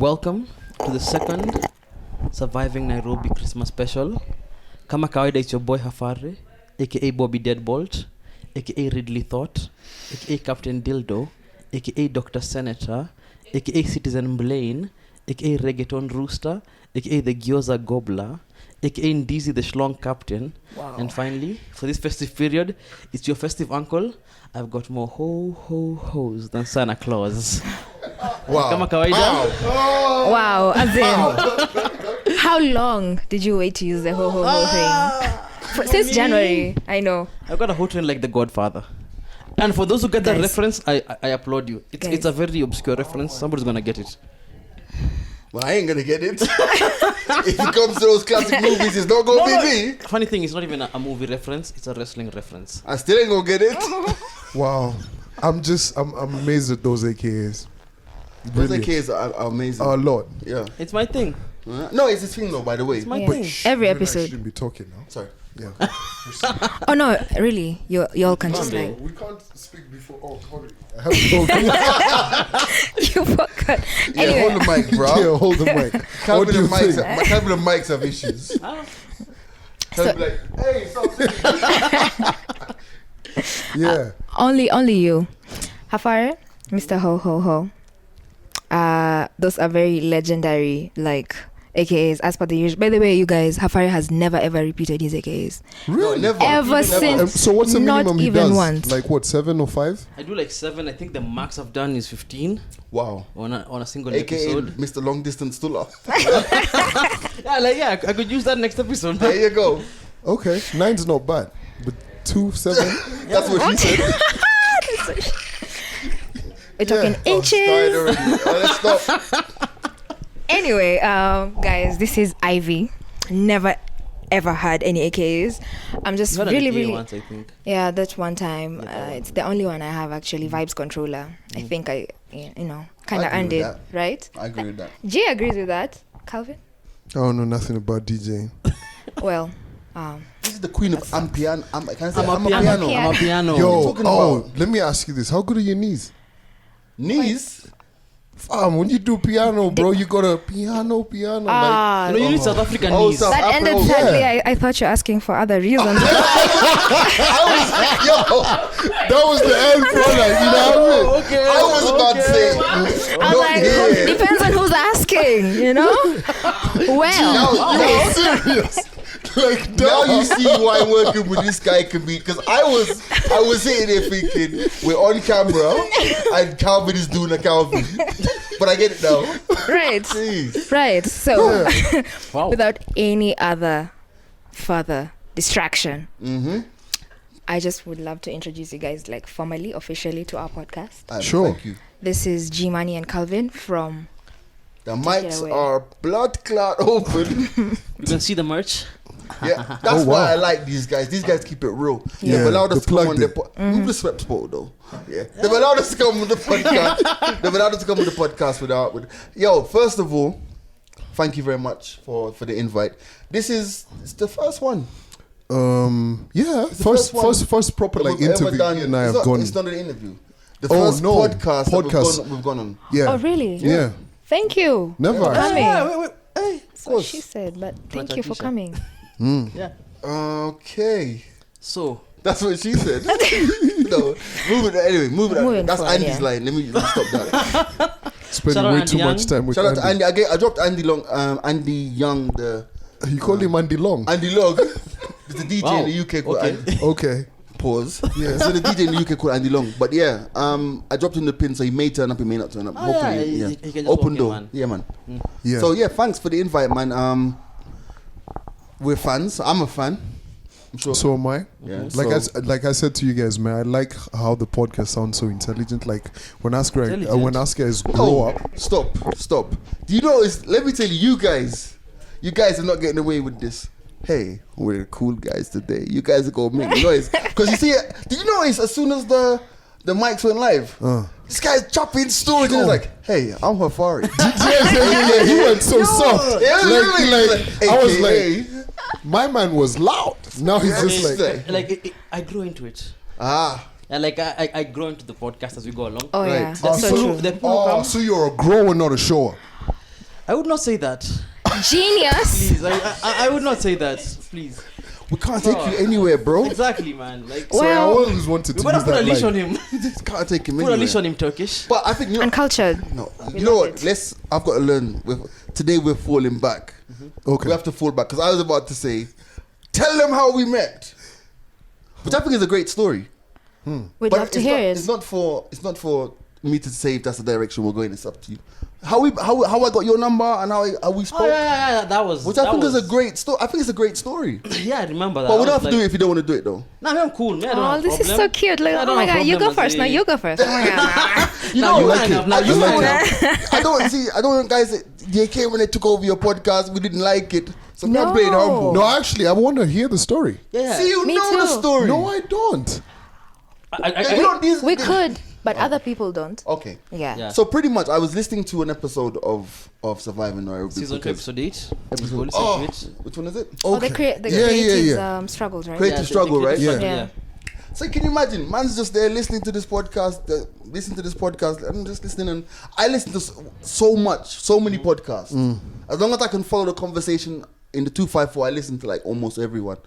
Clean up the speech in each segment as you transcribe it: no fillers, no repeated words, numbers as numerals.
Welcome to the second Surviving Nairobi Christmas special. Kama kawaida, it's your boy Hafare, aka Bobby Deadbolt, aka Ridley Thought, aka Captain Dildo, aka Dr. Senator, aka Citizen Blaine, aka Reggaeton Rooster, aka the Gyoza Gobbler, aka Ndizi the Schlong Captain. Wow. And finally, for this festive period, it's your festive uncle. I've got more ho-ho-hos than Santa Claus. Wow. Kama kawaida. Wow. As in, how long did you wait to use the ho-ho-ho thing? Since January, I know. I've got a whole trend like the Godfather. And for those who get that reference, I applaud you. It's a very obscure reference. Somebody's going to get it. Well, I ain't gonna get it. If it comes to those classic movies, it's not gonna be me. Funny thing, it's not even a movie reference, it's a wrestling reference. I still ain't gonna get it. Wow. I'm amazed at those AKAs. Those AKAs are amazing. A lot. Yeah. It's my thing. No, it's his thing though, by the way. It's my thing. Every I episode. shouldn't be talking now. Sorry. Yeah. Oh no, really? Y'all can just like. We can't speak before. Oh, sorry. I haven't told you. You forgot. Yeah, Anyway. hold the mic, bro. Yeah, hold the mic. What do you think? Calvin and Mike's have issues. Calvin be like, hey, stop. Yeah. Only you. Hafare, Mr. Ho Ho Ho. Those are very legendary, like AKAs as per the usual. By the way, you guys, Hafare has never ever repeated his AKAs. Really? No, never. Ever since. So what's the not minimum he even does? once. Like what, 7 or 5? I do like 7. I think the max I've done is 15 Wow. on a single AKA episode. Mr. Long Distance Tuller. I could use that next episode. There you go. Okay. 9's not bad. But 2, 7? That's what she said. We're talking inches. Let's stop. Anyway, guys, this is Ivy. Never ever had any AKAs. I'm just really once, I think. yeah, that's one time. It's the only one I have actually. Vibes controller. I think I kind of I agree earned with it, that. right? I agree with that. Jay agrees with that. Calvin? I don't know nothing about DJing. Well, This is the queen of Ampiano. Can I say I'm a piano. Yo, talking about? let me ask you this. How good are your knees? Knees? When you do piano, bro, you got a piano. You need South African Oh, knees. South that ended Afro, sadly. yeah. I thought you're asking for other reasons. That was the end product, you know what I mean? Okay. I was about to say. I'm like, depends on who's asking, you know? Well, You're serious. Like, Now you see why working with this guy could be, because I was sitting there thinking we're on camera and Calvin is doing a Calvin, but I get it now. right. Jeez. Right. So, Wow. without any other further distraction, I just would love to introduce you guys, like formally, officially, to our podcast. Sure. Thank you. This is G Money and Calvin from. The Take it mics away. are blood clot open. You can see the merch. Yeah, that's Oh, wow. why I like these guys. These guys keep it real. Yeah, They've allowed us they to come on plugged their it. Move the swept sport though. Yeah. They've allowed us to come on the podcast. They've allowed us to come on the podcast with Yo, first of all, thank you very much for the invite. It's the first one. Yeah, It's the first proper that like we've ever interview done. and I It's have not- gone. It's not an interview. The Oh, first no. podcast that Podcast. we've gone on. Yeah. Oh, really? Yeah. Thank you. Never. for coming. Wait. Hey. That's what she said, but thank you for coming. Yeah. Okay. So, That's what she said. No, move it. Moving That's forward, Andy's yeah. line. Let me stop that. Spending Shout out way Andy too Young. much time with Shout out to Andy. Andy. I dropped Andy Long. Andy Young. You call him Andy Long. Andy Long. There's a DJ in the UK called Okay. Andy. Okay. Pause. Yeah. So the DJ in the UK called Andy Long. But yeah, I dropped him the pin, so he may turn up, he may not turn up. Oh, Hopefully, yeah, yeah. he can just Open walk in, door. man. Yeah, man. Yeah. So yeah, thanks for the invite, man. We're fans. I'm a fan. I'm sure. So am I. Yeah. Like I said to you guys, man, I like how the podcast sounds so intelligent. Like when Ask guys grow up. Stop. Do you notice? Let me tell you, you guys are not getting away with this. Hey, we're cool guys today. You guys are gonna make noise. Because you see, did you notice as soon as the mics went live, this guy's chopping stories and he's like, hey, I'm Hafari. yeah, he went so soft. Yeah, I was like, my man was loud. Now he's just like, I grew into it. Ah. And like I grow into the podcast as we go along. Oh Right. yeah, that's so so true. The people who come, so you're a grower, not a shower. I would not say that. Genius. Please, I would not say that. Please. We can't take you anywhere, bro. Exactly, man. Like, Sorry, I Well- always wanted we to better use put a that leash line. on him. You just can't take him Put a anywhere. leash on him, Turkish. But I think you know. Uncultured. No, We you know love what? it. I've got to learn. Today we're falling back. Okay. We have to fall back because I was about to say, tell them how we met, which I think is a great story. We'd But love to it's hear not, it. It's not for me to say if that's the direction we're going. It's up to you. How I got your number and how we spoke. Oh, yeah. That was. Which that I think was, is a great story. I think it's a great story. Yeah, I remember that. But we I don't have was to do it like, if you don't want to do it though. Nah, I'm cool, man. I don't Oh, have this is so problem. cute. Like, I oh don't my have god, you go problem first. as No, a- you go first. Oh my god. You Nah, know you what? line up. Nah, I you just line want- up. I don't want guys that they came when they took over your podcast. We didn't like it, so No. I'm playing humble. No, actually, I want to hear the story. Yeah. See, you Me know the too. story. No, I don't. You know, We could, but other people don't. Okay. Yeah. Yeah. So pretty much, I was listening to an episode of Surviving Nairobi. Season 2, because- episode 8. Episode Oh, 8. which one is it? Oh, the Yeah, creatives yeah. struggles, right? Creative struggle, right? Yeah. Yeah. So can you imagine, man's just there listening to this podcast, and just listening, and I listen to so many podcasts. As long as I can follow the conversation in the 254, I listen to like almost everyone.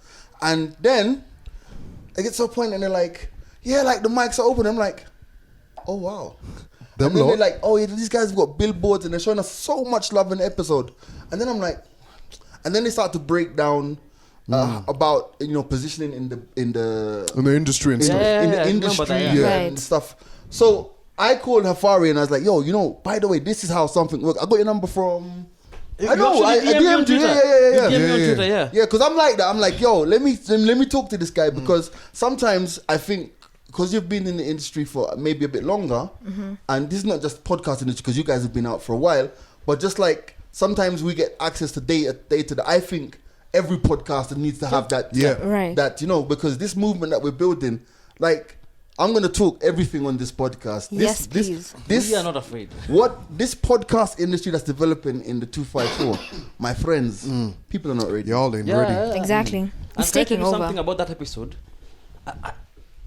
And then I get to a point and they're like, yeah, like the mics are open. I'm like, oh wow. Them And then they're lot? like, oh yeah, these guys have got billboards and they're showing us so much love in the episode. And then I'm like, and then they start to break down about positioning in the In the industry and in, stuff. Yeah, in the I remember industry that, and yeah. Right. stuff. So I called Hafari and I was like, yo, by the way, this is how something works. I got your number from. I know. I actually DM'd me on DM'd you. Twitter. Yeah. You DM'd me on Yeah, Twitter, yeah. Yeah, because I'm like that. I'm like, yo, let me talk to this guy because sometimes I think because you've been in the industry for maybe a bit longer, and this is not just podcast industry because you guys have been out for a while, but just like sometimes we get access to data that I think every podcaster needs to have that. Yeah. Right. That because this movement that we're building, like I'm gonna talk everything on this podcast. Yes, please. This We are not afraid. what this podcast industry that's developing in the 254, my friends, people are not ready. Y'all ain't Yeah, ready. yeah. Exactly. And It's can I tell taking you over. something about that episode?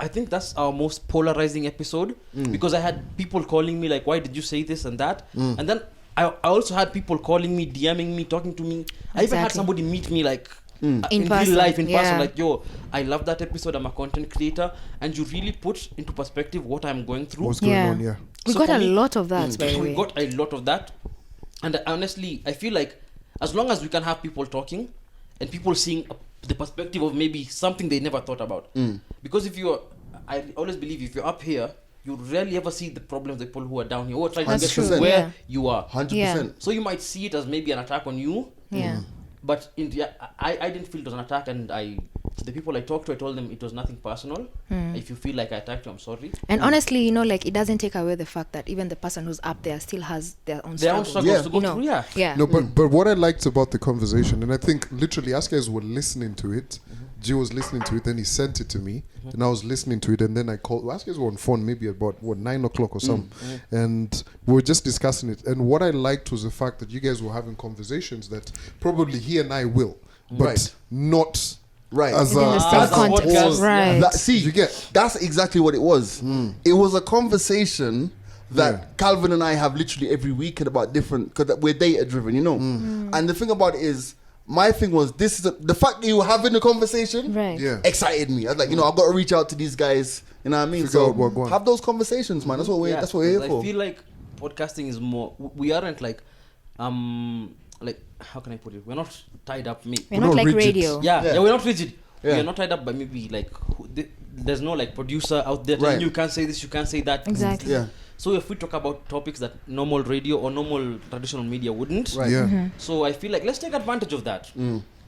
I think that's our most polarizing episode because I had people calling me like, why did you say this and that? And then I also had people calling me, DMing me, talking to me. I even had Exactly. somebody meet me like in person, real life, in person, yeah. like, yo, I love that episode. I'm a content creator. And you really put into perspective what I'm going through. What's going Yeah. on? Yeah. We So got for a me- lot of that, by the We way. got a lot of that. And honestly, I feel like as long as we can have people talking and people seeing the perspective of maybe something they never thought about. Because I always believe if you're up here, you rarely ever see the problems of the people who are down here, who are trying to That's get true, to where yeah. you are. 100%. Yeah. So you might see it as maybe an attack on you. Yeah. But I didn't feel it was an attack, and the people I talked to, I told them it was nothing personal. If you feel like I attacked you, I'm sorry. And honestly, like it doesn't take away the fact that even the person who's up there still has their own Their own struggles. struggles to go You know. through, yeah. Yeah. No, but what I liked about the conversation, and I think literally as guys were listening to it, G was listening to it, then he sent it to me, and I was listening to it, and then I called. As guys were on phone, maybe about 9 o'clock or something, and we were just discussing it. And what I liked was the fact that you guys were having conversations that probably he and I will, but Right. not Right. as Within a the same as a context. podcast, Right. See, You get- that's exactly what it was. It was a conversation that Calvin and I have literally every week and about different, because we're data driven, And the thing about it is, my thing was the fact that you were having the conversation Right. yeah. excited me. I was like, I've got to reach out to these guys. You know what I mean? Figure out what going on. have those conversations, man. That's what we're Yeah, that's what we're here 'cause for. I feel like podcasting is more. We aren't like how can I put it? We're not tied up. We're not like rigid. radio. Yeah, we're not rigid. Yeah. We are not tied up by maybe like there's no like producer out there telling Right. you can't say this, you can't say that. Exactly. Yeah. So if we talk about topics that normal radio or normal traditional media wouldn't, Right. Yeah. so I feel like let's take advantage of that.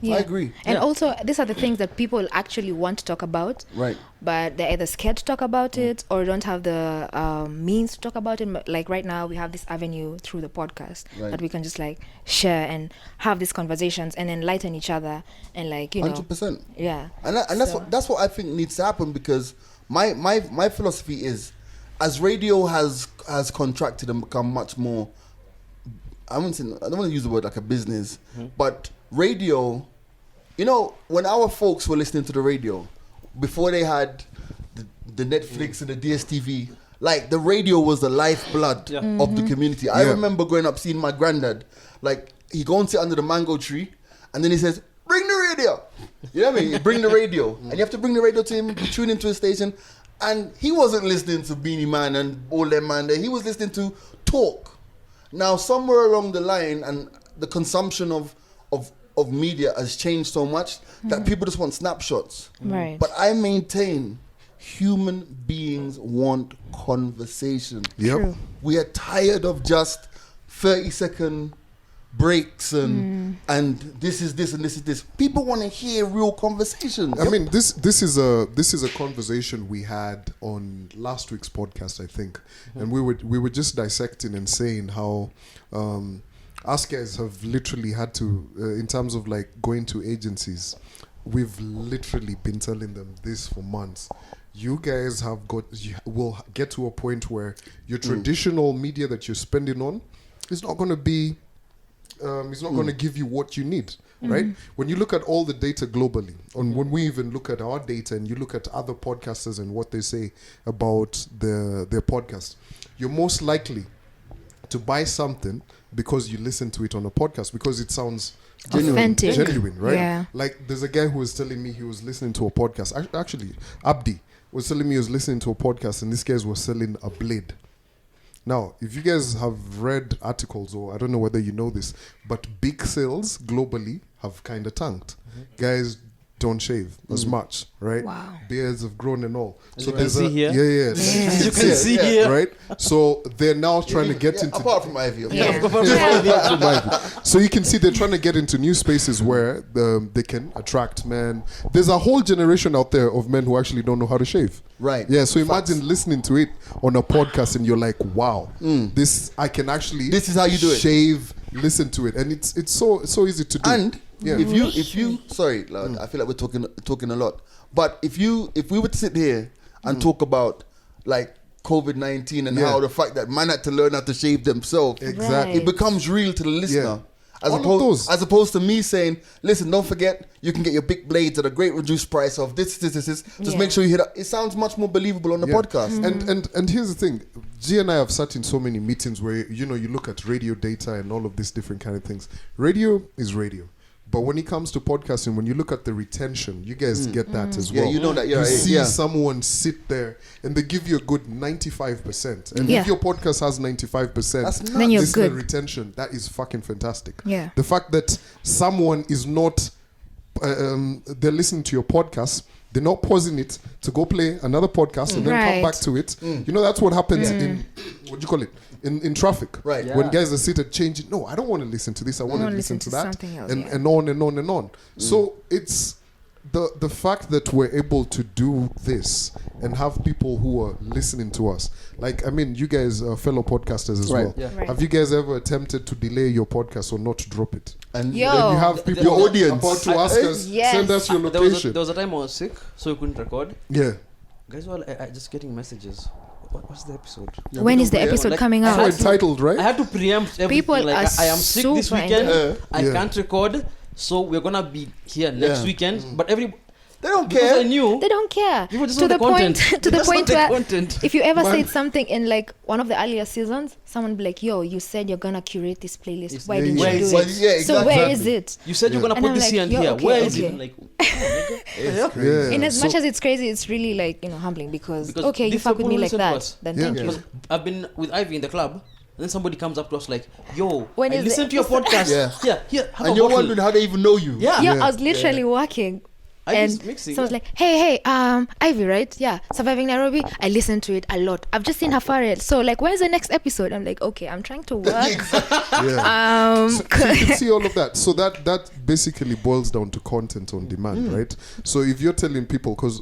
Yeah. I agree. And Yeah. also, these are the things that people actually want to talk about, Right. but they're either scared to talk about it or don't have the means to talk about it. But, like right now, we have this avenue through the podcast Right. that we can just like share and have these conversations and enlighten each other and like 100%. yeah. And that's what I think needs to happen, because my philosophy is, as radio has contracted and become much more, I don't want to use the word like a business, but radio, when our folks were listening to the radio before they had the Netflix and the DSTV, like the radio was the lifeblood of the community. I remember growing up seeing my granddad, like he go and sit under the mango tree, and then he says, "Bring the radio." You know what I mean? Bring the radio, and you have to bring the radio to him. You tune into a station, and he wasn't listening to Beanie Man and all them man there. He was listening to talk. Now somewhere along the line, and the consumption of media has changed so much that people just want snapshots. Right. But I maintain human beings want conversation. Yep. True. We are tired of just 30-second breaks and this is this and this is this. People want to hear real conversations. I mean, this is a conversation we had on last week's podcast, I think, and we were just dissecting and saying how us guys have literally had to, in terms of like going to agencies, we've literally been telling them this for months. You guys will get to a point where your traditional media that you're spending on is not going to be, it's not going to give you what you need, right? When you look at all the data globally, when we even look at our data and you look at other podcasters and what they say about their podcast, you're most likely to buy something because you listen to it on a podcast because it sounds genuine, right? Yeah. Like there's a guy who was telling me he was listening to a podcast. Actually, Abdi was telling me he was listening to a podcast and this guy was selling a blade. Now, if you guys have read articles, or I don't know whether you know this, but big sales globally have kind of tanked. Guys don't shave as much, right? Wow. Beards have grown and all. As you can see here. As you can see here. right? So they're now trying to get into... apart from Ivy. So you can see they're trying to get into new spaces where they can attract men. There's a whole generation out there of men who actually don't know how to shave. Right. Yeah, so imagine listening to it on a podcast and you're like, wow, this I can actually... This is how you do it. Shave, listen to it. And it's so easy to do. And if you sorry, Lord, I feel like we're talking a lot. But if we were to sit here and talk about like COVID-19 and how the fact that man had to learn how to shave themselves, Exactly. it becomes real to the listener. Yeah. As opposed to me saying, listen, don't forget, you can get your big blades at a great reduced price of this. Just make sure you hit it. It sounds much more believable on the podcast. And here's the thing. G and I have sat in so many meetings where, you look at radio data and all of these different kind of things. Radio is radio. But when it comes to podcasting, when you look at the retention, you guys get that as well. Yeah, you know that. You see someone sit there and they give you a good 95%. And if your podcast has 95%, then you're good. Retention, that is fucking fantastic. Yeah. The fact that someone is not, they're listening to your podcast, they're not pausing it to go play another podcast and then come back to it. That's what happens in, what do you call it? In traffic. Right. When guys are sitting changing, no, I don't want to listen to this, I want to listen to that. something else, And on and on and on. So it's the fact that we're able to do this and have people who are listening to us. Like, I mean, you guys are fellow podcasters as well. Yeah. Right. Have you guys ever attempted to delay your podcast or not to drop it? And Yo. Then you have people Your audience. about to ask us, Yes. send us your There location. was a time I was sick, so we couldn't record. Yeah. Guys were just getting messages. What's the episode? When is the episode Like, coming That's out? why it's titled, right? I had to preempt everything. People like, are I am sick this super weekend. I Yeah. can't record, so we're gonna be here next weekend. But they don't because I care. knew They don't care. people just To want the point, content. to They the just want point the where content. if you ever Man. said something in like one of the earlier seasons, someone be like, "Yo, you said you're gonna curate this playlist. It's- Why yeah, didn't yeah. you do Well, it? yeah, So where exactly. is it?" You said you're gonna And put I'm this like, here and yo, here. okay, Where is okay. it? Like, Yeah. In as So- much as it's crazy, it's really like humbling because Because okay, you these fuck with people me like listen to that, us. then Yeah. thank Yeah. you. because I've been with Ivy in the club, and then somebody comes up to us like, "Yo, When I is listened the to your podcast. Yeah. Here, have And a you're bottle." wondering how they even know you. Yeah, Yeah, I was literally working. Ivy's And mixing. someone's like, hey, Ivy, right? Yeah, Surviving Nairobi. I listen to it a lot. I've just seen Hafare. So, like, where's the next episode? I'm like, okay, I'm trying to work. Yeah. So you can see all of that. So that basically boils down to content on demand, right? So if you're telling people, because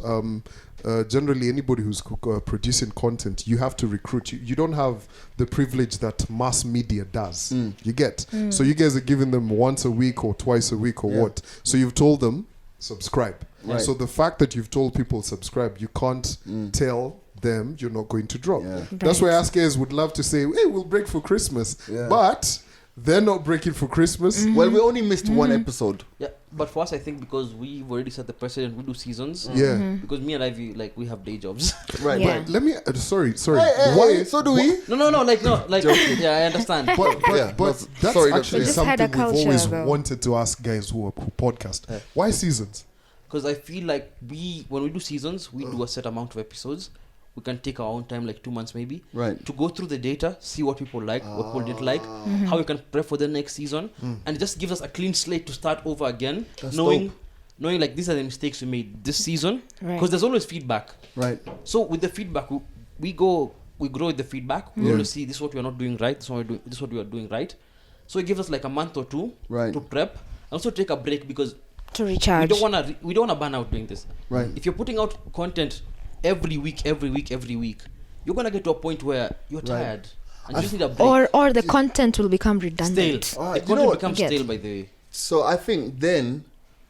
generally anybody who's producing content, you have to recruit. You don't have the privilege that mass media does. You get. So you guys are giving them once a week or twice a week or what? So you've told them subscribe. Right. So the fact that you've told people subscribe, you can't tell them you're not going to drop. Yeah. That's Right. why us guys would love to say, hey, we'll break for Christmas. Yeah. But They're not breaking for Christmas. Well, we only missed one episode. Yeah, but for us, I think because we've already set the precedent, we do seasons. Yeah. Because me and Ivy, like, we have day jobs. Right. Yeah. But Let me. Sorry. Why? So do we? no, like, yeah, I understand. But Yeah, that's sorry, actually We just had a something we've culture, always though. wanted to ask guys who podcast. Yeah. Why seasons? Because I feel like when we do seasons, we do a set amount of episodes. We can take our own time, like 2 months maybe, Right. to go through the data, see what people like, what people didn't like, how we can prep for the next season, and it just gives us a clean slate to start over again, That's knowing like these are the mistakes we made this season, Right. because there's always feedback. Right. So with the feedback, we grow with the feedback. We always see this is what we are not doing right, this is what we are doing right. So it gives us like a month or two Right. to prep, and also take a break because To we recharge. don't wanna burn out doing this. Right. If you're putting out content every week, you're gonna get to a point where you're tired and you just need a break. Or the content will become Stale. redundant. Ah, The you know content what? becomes Yes. stale by the way. So I think then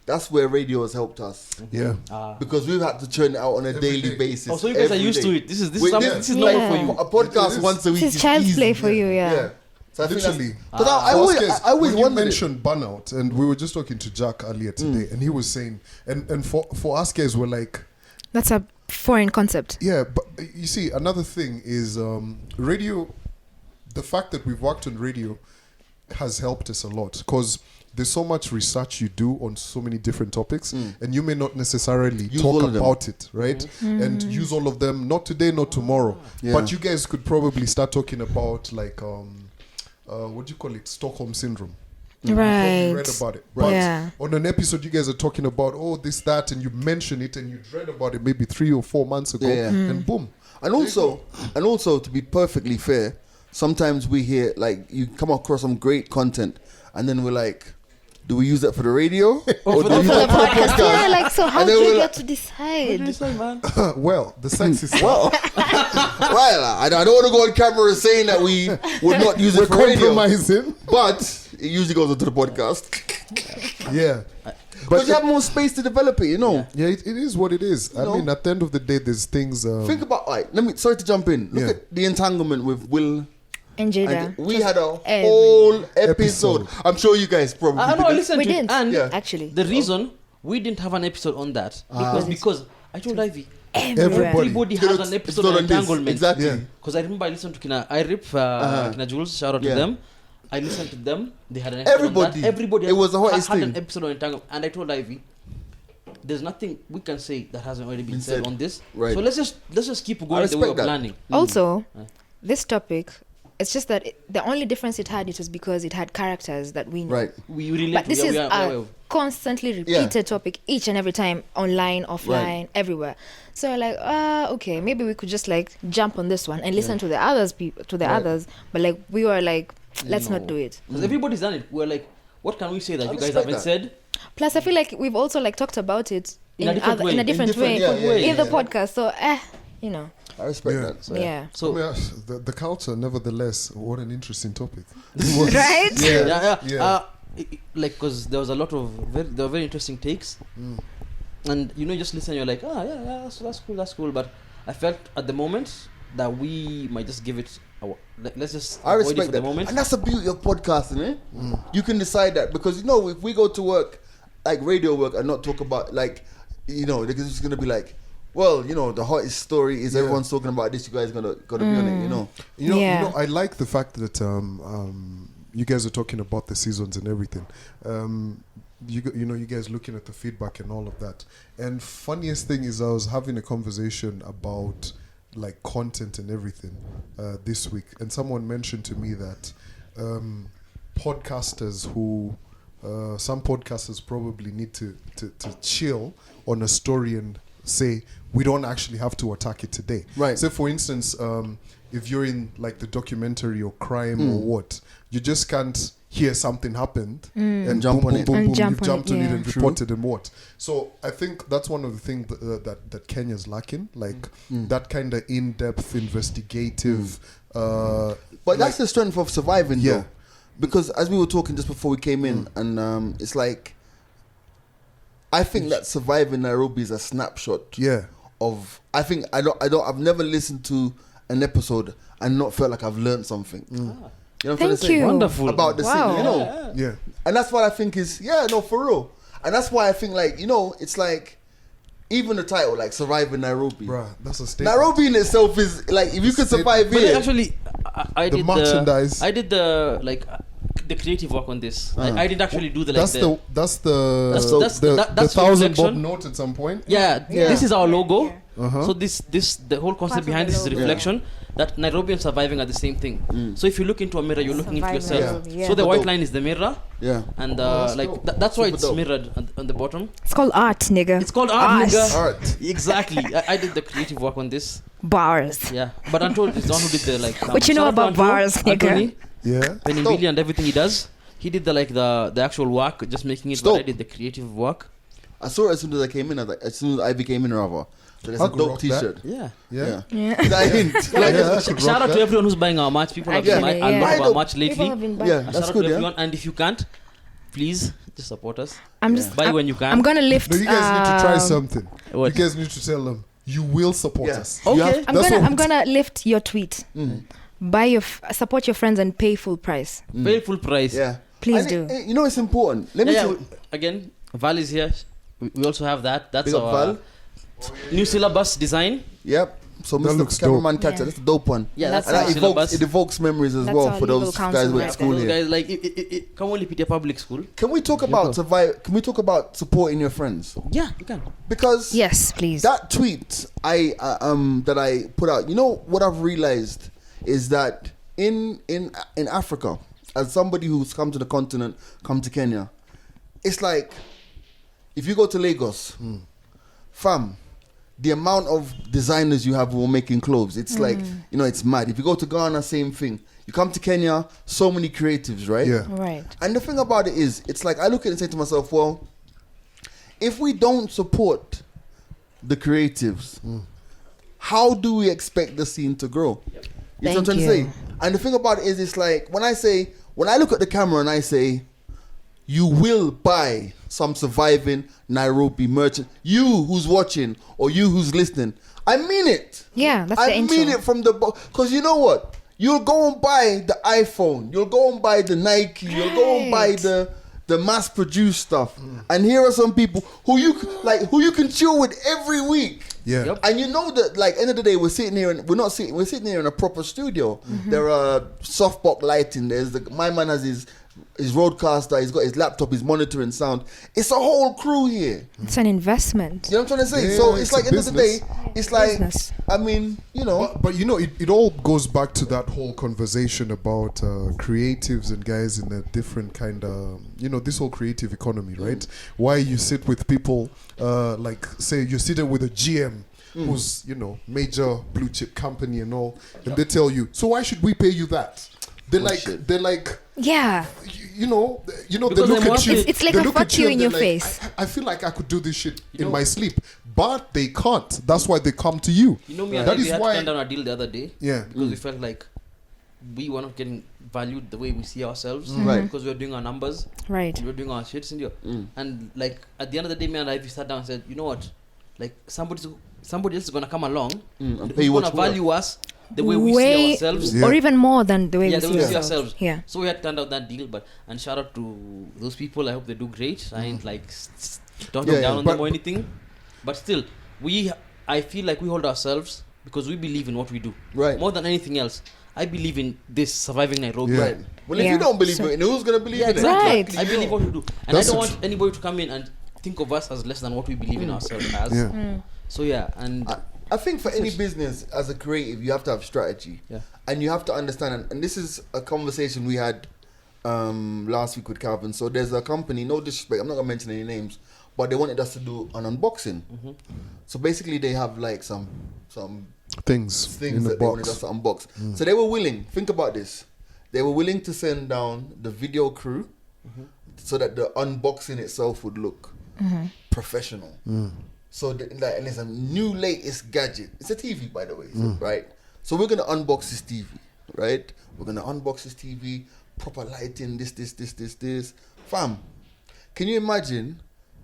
that's where radio has helped us Yeah. because we've had to churn it out on a Every daily day. basis. Oh, so you guys are every used day. to it. This is We- something. yeah. This is normal Yeah. for you. A podcast It is. once a week This is is child's easy. play for you, yeah. So I think that's- Literally. But I always when you wondered it. mentioned burnout, and we were just talking to Jack earlier today, and he was saying, and for us guys, we're like, That's a foreign concept. yeah, but you see, another thing is radio. The fact that we've worked on radio has helped us a lot because there's so much research you do on so many different topics, and you may not necessarily Use all talk of them. about it, right? And use all of them, not today, not tomorrow. Yeah. But you guys could probably start talking about like what do you call it, Stockholm syndrome. Right. You read about it. But Yeah. on an episode, you guys are talking about, this, that, and you mention it and you read about it maybe 3 or 4 months ago, Yeah. and boom. And also, to be perfectly fair, sometimes we hear like you come across some great content, and then we're like, "Do we use that for the radio or do we use that for the podcast?" Yeah, like, so how And do then you we're get like- to decide? Well, the sex is Well, I don't want to go on camera saying that we would not use we're it for radio, compromising. but it usually goes into the podcast Yeah. because you have more space to develop it. You know. Yeah, it is what it is. I No. mean, at the end of the day, there's things. Think about sorry to jump in. Look Yeah. at the entanglement with Will. And Jada. And we had a every whole episode. episode. I'm sure you guys probably. I know. I did. listened We to it, didn't, and Yeah. actually. the reason we didn't have an episode on that because I told Ivy Everywhere. everybody has It's an episode not on on this. entanglement. Exactly. Yeah. Because I remember I listened to Kina Kina Jules, shout out Yeah. to them. I listened to them. They had an episode Everybody. on that. Everybody. It was the hottest had thing. an episode on entanglement, and I told Ivy, there's nothing we can say that hasn't already been Been said said. on this. Right. So let's just keep I going the way respect of that. planning. Also, this topic, it's just that the only difference it had, it was because it had characters that we know. Right. We relate. But this we is are- a constantly repeated topic each and every time, online, offline, everywhere. So like, okay, maybe we could just like jump on this one and listen to the others, others. But like, we were like, let's not do it. Because everybody's done it. We're like, what can we say that I you guys respect haven't that. said? Plus, I feel like we've also like talked about it In a different way. in a different way yeah, in the podcast. So, you know, I respect Yeah. that. So, yeah. So the culture, nevertheless, what an interesting topic. Right? yeah. Like, because there was a lot of there were very interesting takes, and you just listen. You're like, that's cool. But I felt at the moment that we might just give it. Let's just I avoid it respect for that, the moment. and that's the beauty of podcasting. You can decide that because if we go to work, like radio work, and not talk about like, because it's just gonna be like, well, the hottest story is everyone's talking about this. You guys gotta be on it, You Yeah. know, I like the fact that you guys are talking about the seasons and everything. You guys looking at the feedback and all of that. And funniest thing is, I was having a conversation about like content and everything this week, and someone mentioned to me that podcasters who some podcasters probably need to chill on a story and say we don't actually have to attack it today. Right. Say for instance, if you're in like the documentary or crime or what, you just can't hear something happened and jump on it. And you've jump on jumped it, on it yeah. and reported and what. So I think that's one of the things that Kenya's lacking, like that kind of in-depth investigative. But that's the strength of surviving, Yeah. though. Because as we were talking just before we came in, and it's like, I think that surviving Nairobi is a snapshot Yeah. of. I've never listened to an episode and not felt like I've learned something. You know what I'm trying to Thank say? you. Wonderful. About the Wow. scene, you know. Yeah. And that's what I think is, for real. And that's why I think, like, you know, it's like, even the title, like, Surviving Nairobi. Bruh, that's a statement. Nairobi in itself is, like, if you could survive But here. actually, I The did merchandise. I did the creative work on this. Like, I didn't actually do the like That's the that's thousand bob reflection. note at some point. Yeah, this is our logo. Uh-huh. So this the whole concept Part of behind the this is logo. reflection that Nairobi and surviving are the same thing. So if you look into a mirror, you're looking into Surviving yourself. Nairobi, yeah. So the Super white dope. line is the mirror, Yeah. and that's like dope. that's why Super it's dope. mirrored on the bottom. It's called art, nigga. It's called art, nigga. Art. Exactly. I did the creative work on this. Bars. Yeah, but Anto is the one who did the like. What you know shout out to about Anto, bars, nigga? Anthony, Yeah. Penny Dope. Billy and everything he does. He did the actual work, just making it. But I Dope. did the creative work. I saw it as soon as I came in. As soon as Ivy came in, rather. So there's I a could dope rock T-shirt. Yeah. Yeah. Yeah. That hint. Like, Yeah, I could Shout rock out to that. everyone who's buying our merch. People have Actually, been buying a yeah. lot of I our know. merch People lately. have been buying. Yeah, Shout that's out good, to yeah. everyone. And if you can't, please just support us. I'm just Buy when you can. I'm gonna lift. No, you guys need to try um, something. What? You guys need to tell them you will support Yeah. us. You Okay. have- That's what- I'm gonna lift your tweet. Buy your support your friends and pay full price. Very full price. Yeah. Please And do. you know, it's important. Let me Yeah, tell yeah. Again, Val is here. We also have that. That's Big up our Val. new syllabus design. Yep. So That Mr. looks Cameraman dope. Catcher, Yeah. that's a dope one. Yeah, That's that's, And our that syllabus. it evokes memories as That's well our for legal those counsel guys who went right to school Those here. guys like it come only Peter Public School. Can we talk about Can we talk about supporting your friends? Yeah, you can. Because Yes, please. that tweet that I put out, you know what I've realized is that in Africa, as somebody who's come to the continent, come to Kenya, it's like if you go to Lagos, fam, the amount of designers you have who are making clothes, it's like, you know, it's mad. If you go to Ghana, same thing. You come to Kenya, so many creatives, right? Yeah. Right. And the thing about it is, it's like I look at it and say to myself, well, if we don't support the creatives, how do we expect the scene to grow? You know what I'm trying Thank to say? you. And the thing about it is, it's like when I look at the camera and I say, you will buy some surviving Nairobi merchant. You who's watching or you who's listening, I mean it. Yeah, that's I the intro. mean it from the because you know what? You'll go and buy the iPhone. You'll go and buy the Nike. You'll go and buy Right. the mass-produced stuff. And here are some people who you can chill with every week. Yeah. Yep. And you know that, like, end of the day, we're sitting here and we're sitting here in a proper studio. There are softbox lighting. My man has his roadcaster. He's got his laptop. He's monitoring sound. It's a whole crew here. It's an investment. You know what I'm trying to say? Yeah, So it's it's like a end of the day, business. it's like Business. I mean, you know. But you know, it all goes back to that whole conversation about creatives and guys in a different kind of, this whole creative economy, right? Why you sit with people, like, say, you're sitting with a GM who's, major blue chip company and all, and they tell you, so why should we pay you that? They're like, Yeah. they look Because at they you. It's like they a look fuck at you and in they're your like, face. I feel like I could do this shit in know- my sleep, but they can't. That's why they come to you. You know me and That I, we is had why- to turn down a deal the other day. Yeah. Because we felt like we were not getting valued the way we see ourselves. Right. Because we were doing our numbers. Right. And we were doing our shits in here. And like at the end of the day, me and I, we sat down and said, you know what? Like somebody else is gonna come along and and pay you who's what gonna you value us the way we see ourselves. Yeah. Or even more than the way Yeah, we the see way we see ourselves. ourselves. Yeah. So we had turned out that deal, and shout out to those people. I hope they do great. I ain't like talking Yeah, down yeah. on But- them or anything, but still, I feel like we hold ourselves because we believe in what we do. Right. More than anything else, I believe in this surviving Nairobi. Yeah. Right. Well, if Yeah. you don't believe So- it, who's gonna believe Yeah, in it? exactly. Right. I believe what we do, and That's I don't the want anybody to come in and think of us as less than what we believe in ourselves as. Yeah. So yeah, and I think for any business as a creative, you have to have strategy. Yeah. And you have to understand, and this is a conversation we had last week with Calvin. So there's a company, no disrespect, I'm not gonna mention any names, but they wanted us to do an unboxing. So basically, they have like some Things in things the that they wanted us box. to unbox. So they were willing. Think about this. They were willing to send down the video crew so that the unboxing itself would look professional. So and it's a new latest gadget. It's a TV, by the way, right? So we're gonna unbox this TV, right? We're gonna unbox this TV, proper lighting, this. Fam, can you imagine?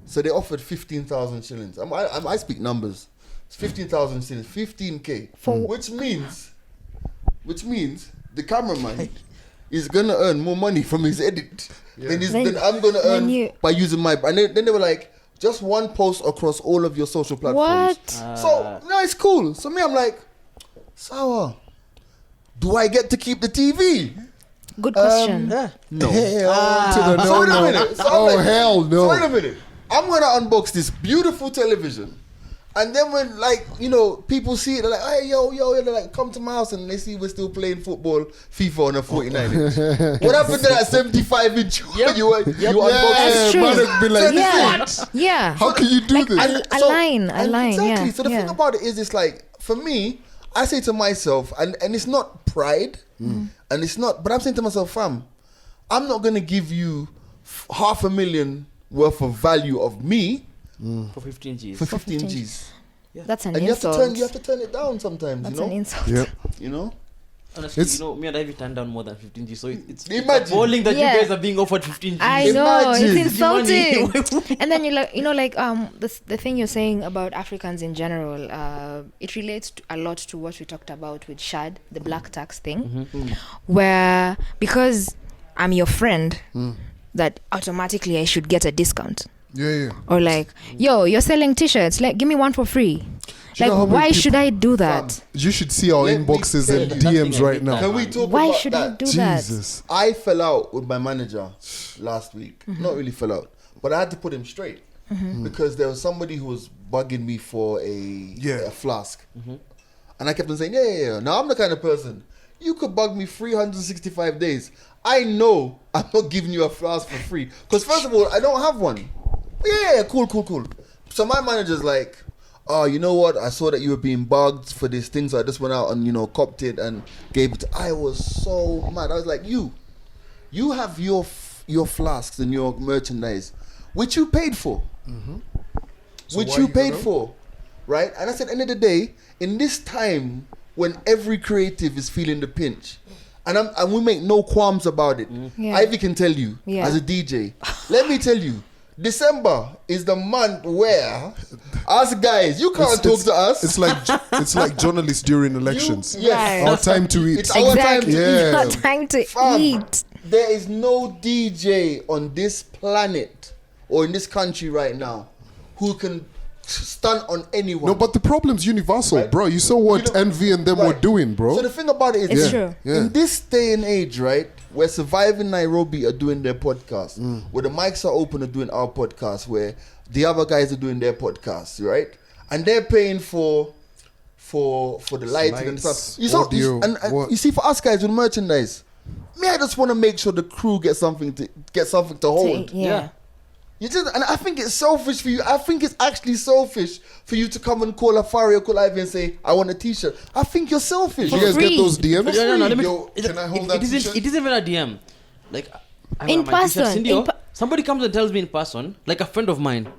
So they offered 15,000 shillings. I speak numbers. It's 15,000 shillings, 15k. Which means the cameraman is gonna earn more money from his edit than Then- I'm gonna then earn you- by using my. And then they were like, just one post across all of your social platforms. What? So no, it's cool. So me, I'm like, Sawa, do I get to keep the TV? Good question. Yeah. No. Hell to the So wait a no, minute. no. So I'm Oh, like- hell So no. wait a minute. I'm gonna unbox this beautiful television, and then when people see it, they're like, "Hey, yo," they're like, "Come to my house," and they see we're still playing football, FIFA on a 49 inch. What happened to that 75 inch? You unboxed That's it? true. Man has been like, Yeah. Yeah. how can you do this? Align, Exactly. yeah, So the thing yeah. about it is, it's like, for me, I say to myself, and it's not pride, and it's not, but I'm saying to myself, fam, I'm not gonna give you $500,000 worth of value of me For 15 G's. for 15 G's. That's an And insult. you have to turn it down sometimes. That's you know. an insult. Yep. You know. Honestly, It's- me and Ivy turned down more than 15 G's. So it's Imagine. appalling that Yeah. you guys are being offered 15 G's. I know, Imagine. it's insulting. Money. And then the thing you're saying about Africans in general, it relates a lot to what we talked about with Shad, the black tax thing, where because I'm your friend, that automatically I should get a discount. Yeah. Or like, yo, you're selling t-shirts, like give me one for free. you know how Like, many why people- should I do that? You should see our Let me inboxes tell and you. DMs right now. Can we talk Why about should that? I do that? Jesus. I fell out with my manager last week. Not really fell out, but I had to put him straight because there was somebody who was bugging me for a flask, and I kept on saying, yeah. Now I'm the kind of person, you could bug me 365 days. I know I'm not giving you a flask for free because first of all, I don't have one. Yeah, cool. So my manager's like, oh, you know what? I saw that you were being bugged for these things. So I just went out and, copped it and gave it. I was so mad. I was like, you have your flasks and your merchandise, which you paid for. So Which why you you paid gonna- for. Right? And I said, end of the day, in this time when every creative is feeling the pinch, and we make no qualms about it. Yeah. Ivy can tell you, Yeah. as a DJ, let me tell you, December is the month where us guys, you can't talk to us. It's like journalists during elections. Yes. Our time to eat. It's our time to Exactly. Yeah. Not time to Fam, eat. there is no DJ on this planet or in this country right now who can stun on anyone. No, but the problem's universal, Right. bro. You saw what You know- Envy and them were Right. doing, bro. So the thing about it is, It's true. Yeah. in this day and age, right, where Surviving Nairobi are doing their podcast, where the mics are open are doing our podcast, where the other guys are doing their podcasts, right, and they're paying for the lighting and Lights, stuff. You saw, audio, and what? you see, for us guys with merchandise, me, I just want to make sure the crew gets something to hold. Yeah. You just, and I think it's selfish for you. I think it's actually selfish for you to come and call Afari or call Ivy and say, I want a t-shirt. I think you're selfish. Did you guys free. get those DMs? No, let me. Yo, can I hold that it t-shirt? isn't even a DM. Like, I In wear my t-shirt, person, Cindy, in oh, per- somebody comes and tells me in person, like a friend of mine,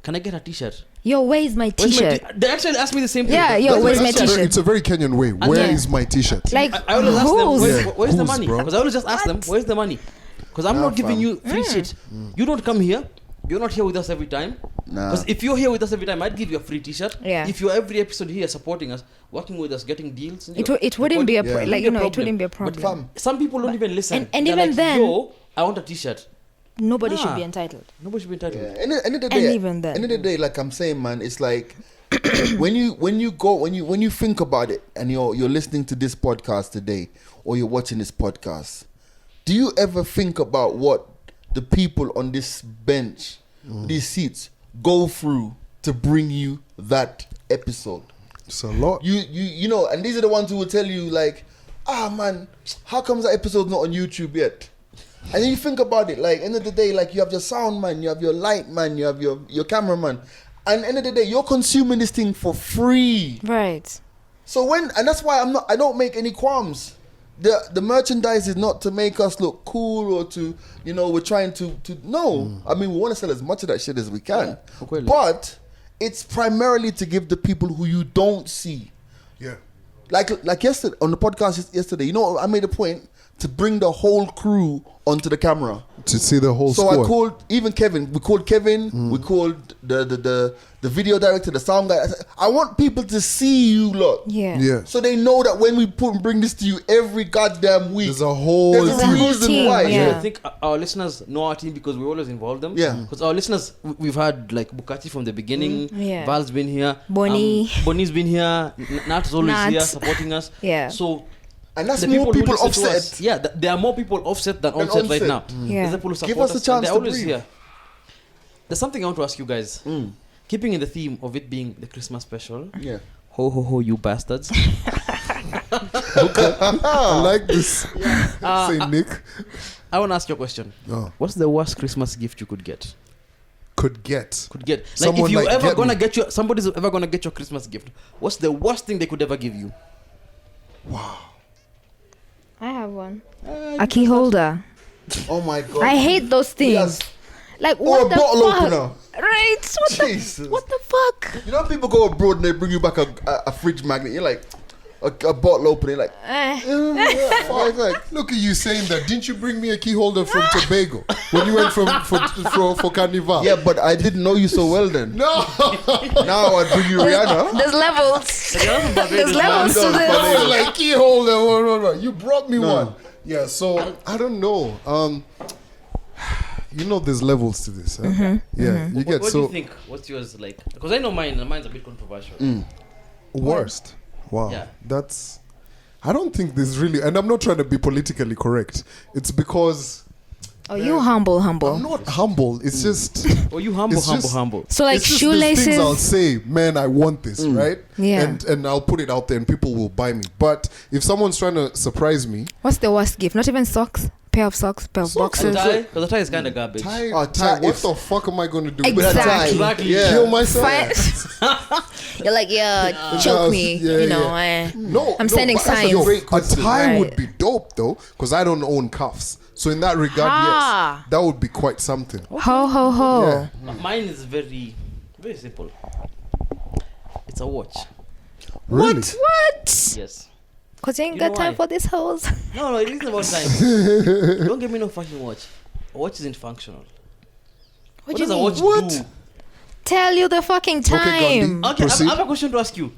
can I get a t-shirt? Yo, where is my Where's my t-shirt? they actually ask me the same thing. Yeah, yo, Where's where's my t-shirt? t-shirt? It's a very Kenyan way. Where is Yeah. my t-shirt? Like, I always ask them, whose? where's the Whose, money? bro? Because I always just ask them, where's the money? Because I'm not giving fam. you free shit. You don't come here. You're not here with us every time. Nah. Because if you're here with us every time, I'd give you a free t-shirt. Yeah. If you're every episode here supporting us, working with us, getting deals. It wouldn't be a Yeah. pro- like, It wouldn't be a it wouldn't be a But problem. fam, Some people don't even listen. and They're even like, then- yo, I want a t-shirt. Nobody Nah. should be entitled. Nobody should be entitled. yeah. End of the day, even then. end of the day, like I'm saying, man, it's like when you think about it, and you're listening to this podcast today, or you're watching this podcast, do you ever think about what the people on this bench, these seats, go through to bring you that episode? It's a lot. You know, and these are the ones who will tell you like, man, how comes that episode's not on YouTube yet? And then you think about it, like end of the day, like you have your sound man, you have your light man, you have your cameraman, and end of the day, you're consuming this thing for free. Right. So and that's why I don't make any qualms. The merchandise is not to make us look cool or to, we're trying to no. I mean, we want to sell as much of that shit as we can, okay. but it's primarily to give the people who you don't see. Yeah. Like yesterday on the podcast yesterday, I made a point to bring the whole crew onto the camera. To see the whole So squad. I called even Kevin. We called Kevin. We called the the video director, the sound guy. I want people to see you lot. Yeah. So they know that when we bring this to you every goddamn week, There's a whole there's a team. reason Team, why. yeah. I think our listeners know our team because we always involve them. Yeah. Because our listeners, we've had like Bukati from the beginning. Yeah. Val's been here. Bonnie. Bonnie's been here. Nat's always Nat. here supporting us. Yeah. So And that's the more who people listen to offset. us, yeah, there are more people offset than onset right onset. now. Yeah. There's the people who Give support us a and chance they're to always breathe. here. There's something I want to ask you guys. Keeping in the theme of it being the Christmas special. Yeah. Ho ho ho, you bastards. I like this. Say Nick. I want to ask you a question. Oh. What's the worst Christmas gift you could get? Could get. Like Someone if you like ever get gonna me. get your somebody's ever gonna get your Christmas gift, what's the worst thing they could ever give you? I have one. A key holder. Oh my god. I hate those things. Yes. Like Or what a the bottle fuck? opener. Right? Jesus. What the fuck? You know people go abroad and they bring you back a fridge magnet. You're like a bottle opener. You're like, Like, look at you saying that. Didn't you bring me a key holder from Tobago when you went for Carnival? yeah, but I didn't know you so well then. No. Now I bring you Rihanna. There's levels. There's levels to Don't this. follow Oh, like key holder. You brought me one. Yeah. So I don't know. You know, there's levels to this. Huh? Yeah. You get What do so you think? What's yours like? Because I know mine, and mine's a bit controversial. worst. Wow. Yeah. That's. I don't think there's really, and I'm not trying to be politically correct. It's because Oh, you humble. I'm not humble. It's just. Oh, you humble, It's humble, just- humble. So like It's just these things I'll shoelaces. say, man, I want this, right? Yeah. And I'll put it out there and people will buy me. But if someone's trying to surprise me, What's the worst gift? Not even socks. Pair of socks. Pair of Socks A boxers. tie? Because the tie is kind of garbage. tie, Oh, tie, tie, what if- the fuck am I going to do Exactly. with that? Exactly. Yeah. Kill myself? Fine. You're like, yeah, choke me. Yeah, you know, yeah. eh. No, I'm no, sending but that's signs. a great question. A tie Right. would be dope though, because I don't own cuffs. So in that regard, Ah. yes, that would be quite something. Ho ho ho. Yeah. Mine is very, very simple. It's a watch. Really? What? Yes. Cause you ain't You got know time why? for this hoes. No, it isn't about time. Don't give me no fucking watch. A watch isn't functional. What What do you does a mean? watch What? do? Tell you the fucking time. Gandhi. Okay, Proceed. I have a question to ask you.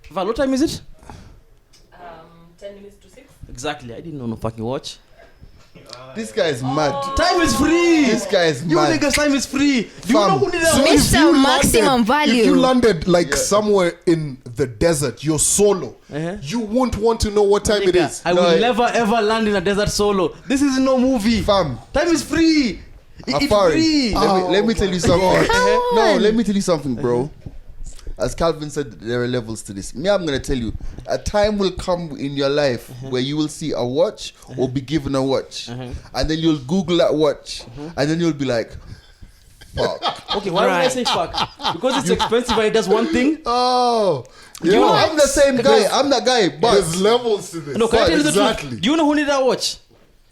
Val, what time is it? 10 minutes to 6. Exactly. I didn't know no fucking watch. This guy is mad. Time is free. This guy is You mad. niggas, time is free. Do you Fam. know who needed a So watch? if you Mr. Maximum landed- Value. If you landed like somewhere in the desert, you're solo. Uh-huh. You won't want to know what time it Nigga, is. I No, will I- never ever land in a desert solo. This is no movie. Fam. Time is free. It's Afari, free. let me tell you something. Come No, on. let me tell you something, bro. As Calvin said, there are levels to this. Me, I'm gonna tell you, a time will come in your life where you will see a watch or be given a watch, and then you'll Google that watch, and then you'll be like, "Fuck." Okay, why would I Right. say fuck? Because it's expensive and it does one thing. Oh, You know, I'm the same guy. I'm that guy, but there's levels to this. No, can I tell you the exactly. truth? Do you know who needed a watch?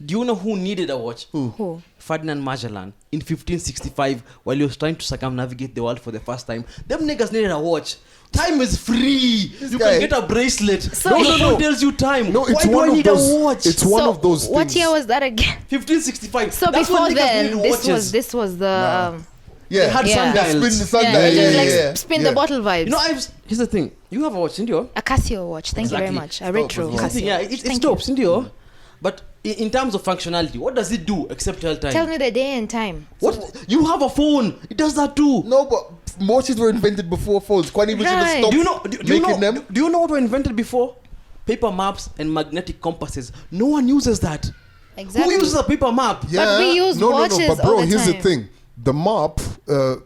Do you know who needed a watch? Who? Ferdinand Magellan in 1565 while he was trying to circumnavigate the world for the first time. Them niggas needed a watch. Time is free. You guy- can get a bracelet. So- no, No, no, tells you time. No, it's Why do one I of need those. a watch? It's one of those things. What year was that again? 1565. So That's before when niggas then, needed this watches. was the yeah, They had Yeah. sundials. spin the sun yeah, dial. it Yeah, was yeah, like yeah. spin Yeah. the bottle vibes. You know, here's the thing. You have a watch, Indio. A Casio watch. Thank you very Exactly. much. A retro Dope as well. Casio. Yeah, it's Thank dope, you. Indio. But in terms of functionality, what does it do except tell time? Tell me the day and time. What? You have a phone. It does that too. No, but watches were invented before phones. Quite even should have Right. stopped Do you know? Do you making know? them. Do you know what were invented before? Paper maps and magnetic compasses. No one uses that. Exactly. Who uses a paper map? Yeah. we use watches But bro, all the here's time. the thing: the map.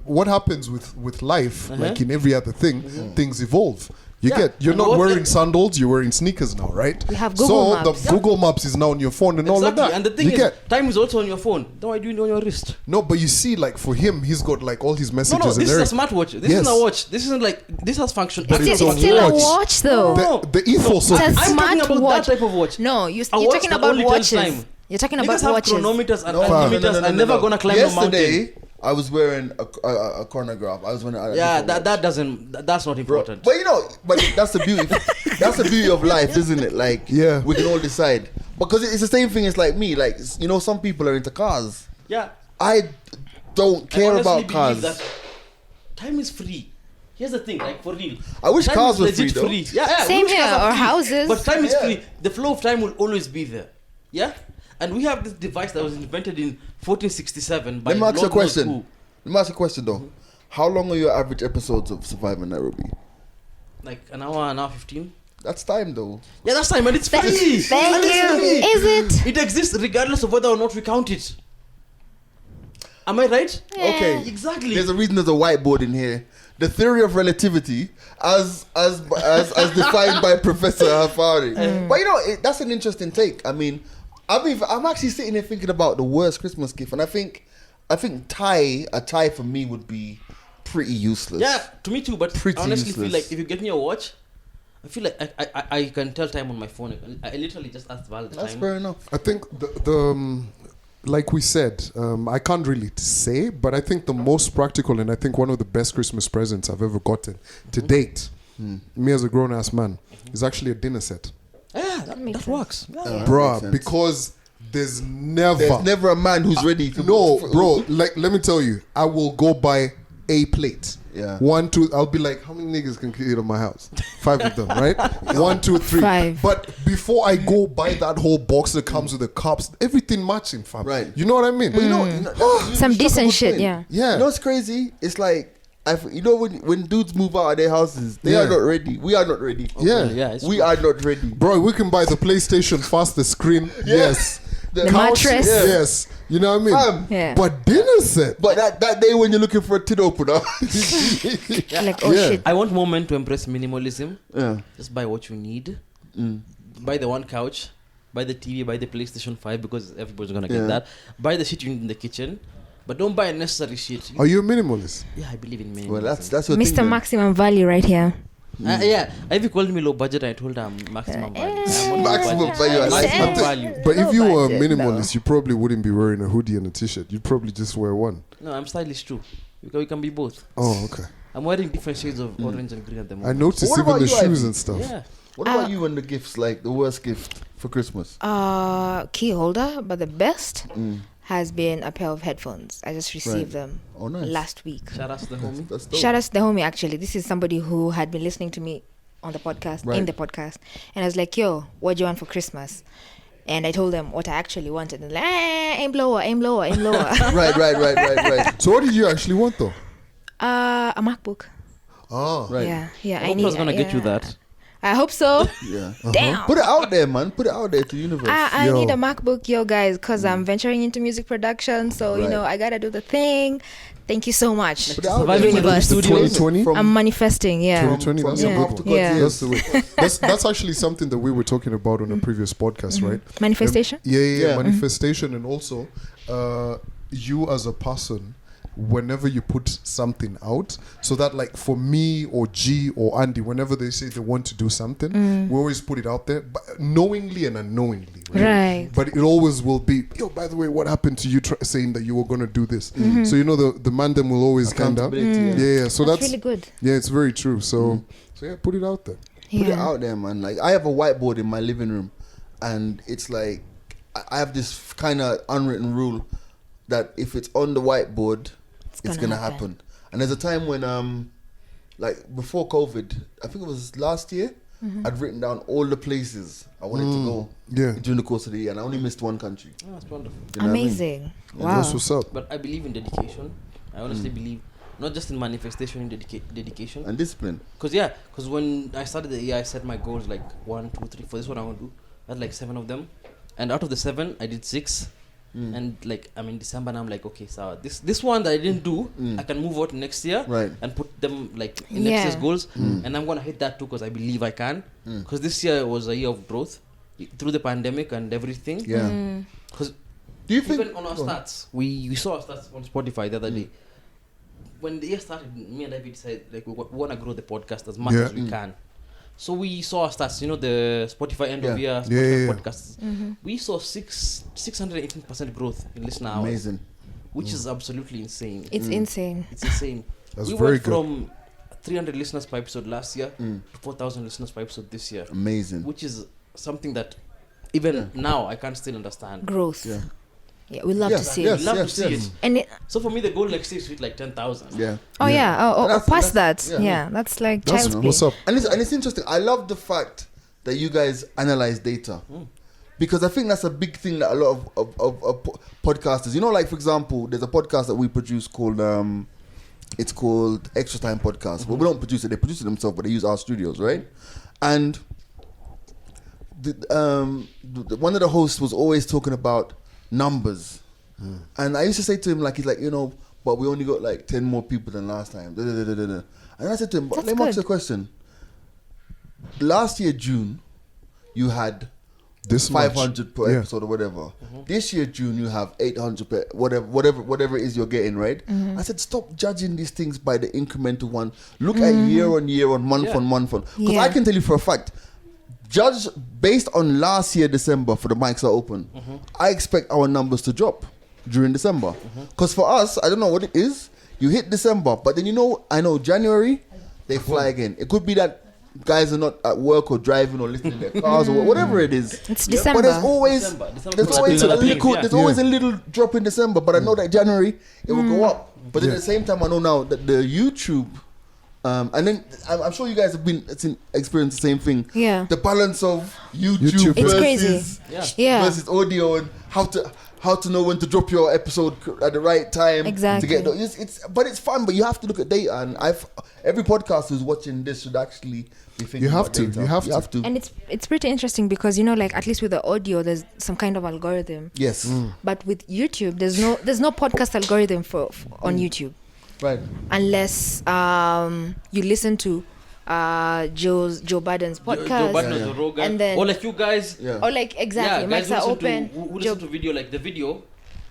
What happens with life, like in every other thing, things evolve. Yeah. You're And not what wearing the- sandals, you're wearing sneakers now, right? We have Google so Maps. the Google Maps is now on your phone and all of Exactly. that. And the thing you is, get time is also on your phone. Then why do you do it on your wrist? no, but you see, like for him, he's got like all his No, messages no. This and is a everything. smartwatch. This Yes. isn't a watch. This isn't like this has function. But It's, it's a still a watch. watch though. No. The ethos of It's a it. I'm talking smart about watch. that type of watch. No, A you're watch talking that about only tells watches. time. You're talking Niggas about have watches. chronometers and No, altimeters. I'm never gonna climb a mountain. Yesterday, I was wearing a chronograph. I was wearing a Yeah, different that watch. doesn't. That's not important. But you know, but that's the beauty. That's the beauty of life, isn't it? Like, Yeah. we can all decide because it's the same thing as like me. Like, you know, some people are into cars. Yeah. I don't I care honestly about believe cars. that time is free. Here's the thing, like for real. I wish Time cars is were legit free, though. Yeah, yeah. Same we wish here, cars are or free. houses. But time is Yeah. free. The flow of time will always be there. Yeah? And we have this device that was invented in 1467 by Let me ask you a Lord knows question. who. Let me ask you a question though. How long are your average episodes of Surviving Nairobi? Like an hour 15. That's time though. Yeah, that's time, and it's free. Thank And it's you. free. Is it? It exists regardless of whether or not we count it. Am I right? Okay. Exactly. There's a reason there's a whiteboard in here. The theory of relativity, as defined by Professor Hafari. But you know, that's an interesting take. I mean, I'm actually sitting here thinking about the worst Christmas gift, and I think a tie for me would be pretty useless. Yeah, to me too. But Pretty I honestly feel useless. like if you get me a watch, I feel like I can tell time on my phone. I literally just ask Val the That's time. fair enough. I think like we said, I can't really say, but I think the most practical and I think one of the best Christmas presents I've ever gotten to date, me as a grown ass man, is actually a dinner set. Yeah, makes that sense. works. That makes Bruh, sense. because there's never There's never a man who's ready to no, bro. Like, let me tell you, I will go buy a plate. Yeah. 1, 2. I'll be like, how many niggas can eat on my house? 5 of them, right? 1, 2, 3. 5. But before I go buy that whole box that comes with the cups, everything matching, fam. Right. You know what I mean? But you know, you Some struck a decent good shit, point. yeah. Yeah. You know what's crazy? It's like, you know, when dudes move out of their houses, they Yeah. are not ready. We are not ready. Yeah. Yeah, it's We true. are not ready. Bro, we can buy the PlayStation fast, the screen. Yes. The couch, mattress. Yeah. Yes. You know what I mean? Fam. Yeah. But dinner set. But that day when you're looking for a tin opener, Like, oh Yeah. shit. I want more men to embrace minimalism. yeah. Just buy what you need. Buy the one couch. Buy the TV. Buy the PlayStation 5 because everybody's gonna get Yeah. that. Buy the shit you need in the kitchen. But don't buy unnecessary shit. Are you a minimalist? Yeah, I believe in minimalism. Well, that's your thing. Mr. then. Maximum Value right here. Yeah, Ivy called me low budget. I told her I'm maximum value. I'm on low Maximum budget. value, I like Maximum that. value. But if you were a budget, minimalist, you probably wouldn't be wearing a hoodie and a t-shirt. You'd probably just wear one. No, I'm stylish too. We can be both. Oh, okay. I'm wearing different shades of orange and green at the I moment. noticed What even about the you, shoes Ivy? and stuff. Yeah. What about you and the gifts? Like the worst gift for Christmas? Key holder, but the best has been a pair of headphones. I just received them Oh, nice. last week. Shout out to the homie. That's dope. Shout out to the homie, actually. This is somebody who had been listening to me on the podcast, Right. in the podcast. And I was like, yo, what do you want for Christmas? And I told them what I actually wanted. And like, aim lower, aim lower, aim lower. Right. So what did you actually want though? A MacBook. Oh, Right. Yeah. I hope I was gonna get you that. I hope so. Yeah. Damn. Put it out there, man. Put it out there to the universe. I Yo. need a MacBook, yo, guys, because I'm venturing into music production. So, you Right. know, I got to do the thing. Thank you so much. Put it out Surviving there. Universe. Studios. 2020? From- I'm manifesting, yeah. 2020, from that's your a mouth good to one. God's Yeah. ears. That's the way. That's actually something that we were talking about on a previous podcast, right? Manifestation? Yeah. Manifestation, and also you as a person, whenever you put something out, so that like for me or G or Andy, whenever they say they want to do something, we always put it out there, but knowingly and unknowingly, Right. But it always will be, yo, by the way, what happened to you saying that you were going to do this? So you know the man them will always kind of Accountability, yeah. So that's really good. yeah, it's very true. So yeah, put it out there. Put it Yeah. out there, man. Like I have a whiteboard in my living room, and it's like I have this kind of unwritten rule that if it's on the whiteboard, it's gonna happen. And there's a time when like before COVID, I think it was last year, I'd written down all the places I wanted to go Yeah. during the course of the year, and I only missed one country. Oh, that's wonderful. You know what I mean? Amazing. Wow. That's what's up. But I believe in dedication. I honestly believe not just in manifestation, in dedication. And discipline. Because when I started the year, I set my goals like 1, 2, 3. For this one, I want to do. I had like 7 of them, and out of the 7, I did 6. And like I'm in December, and I'm like, okay, so this one that I didn't do, I can move out next year, Right. and put them like in next year's goals, and I'm gonna hit that too because I believe I can. Because this year was a year of growth through the pandemic and everything. Yeah. Because Do you think even on our stats, we saw our stats on Spotify the other day. When the year started, me and David said like we want to grow the podcast as much as we can. So we saw our stats, you know, the Spotify end of year Spotify podcasts. We saw 618% growth in listener hours. amazing? Which is absolutely insane. It's insane. It's insane. That's we very went good. from 300 listeners per episode last year to 4,000 listeners per episode this year, Amazing. which is something that even now I can't still understand. Growth. Yeah. Yeah, we love to see yes, it. Love to yes, see yes. it. And it, So for me, the goal next year is to hit like 10,000. Yeah. oh yeah, oh, That's- past that. that's- Yeah, that's like That's child's play. what's up. And it's interesting. I love the fact that you guys analyze data. Because I think that's a big thing that a lot of podcasters, like, for example, there's a podcast that we produce called, it's called Extra Time Podcast. Well, we don't produce it, they produce it themselves, but they use our studios, right? And one of the hosts was always talking about numbers. And I used to say to him, like, he's like, but we only got like 10 more people than last time. And I said to him, but That's let me ask good. you a question. Last year, June, you had This much. 500 per Yeah. episode or whatever. This year, June, you have 800 per whatever it is you're getting, right? I said, stop judging these things by the incremental one. Look at year on year, on month on month. Because Yeah. I can tell you for a fact, judge based on last year, December, for the mics are open, I expect our numbers to drop during December. Because for us, I don't know what it is, you hit December, but then I know January, they fly again. It could be that guys are not at work or driving or listening to their cars or whatever it is. It's But December. there's always December there's is always another a thing, little yeah. there's always a little drop in December, but I know that January it will go up. But then at the same time, I know now that the YouTube, and then I'm sure you guys have experienced the same thing. Yeah. The balance of YouTube YouTube. It's versus crazy. Yeah. versus audio and how to know when to drop your episode at the right time. Exactly. To get but it's fun. But you have to look at data, and every podcaster who's watching this should actually be thinking. You have about to, data. you have to. And it's pretty interesting because like at least with the audio there's some kind of algorithm. Yes. But with YouTube there's no podcast algorithm for on YouTube Right. unless you listen to Joe Biden's podcast. Joe Biden, Joe Rogan. and then- or like you guys. Yeah. Or like exactly, guys mics are who open. who listen to video, like the video.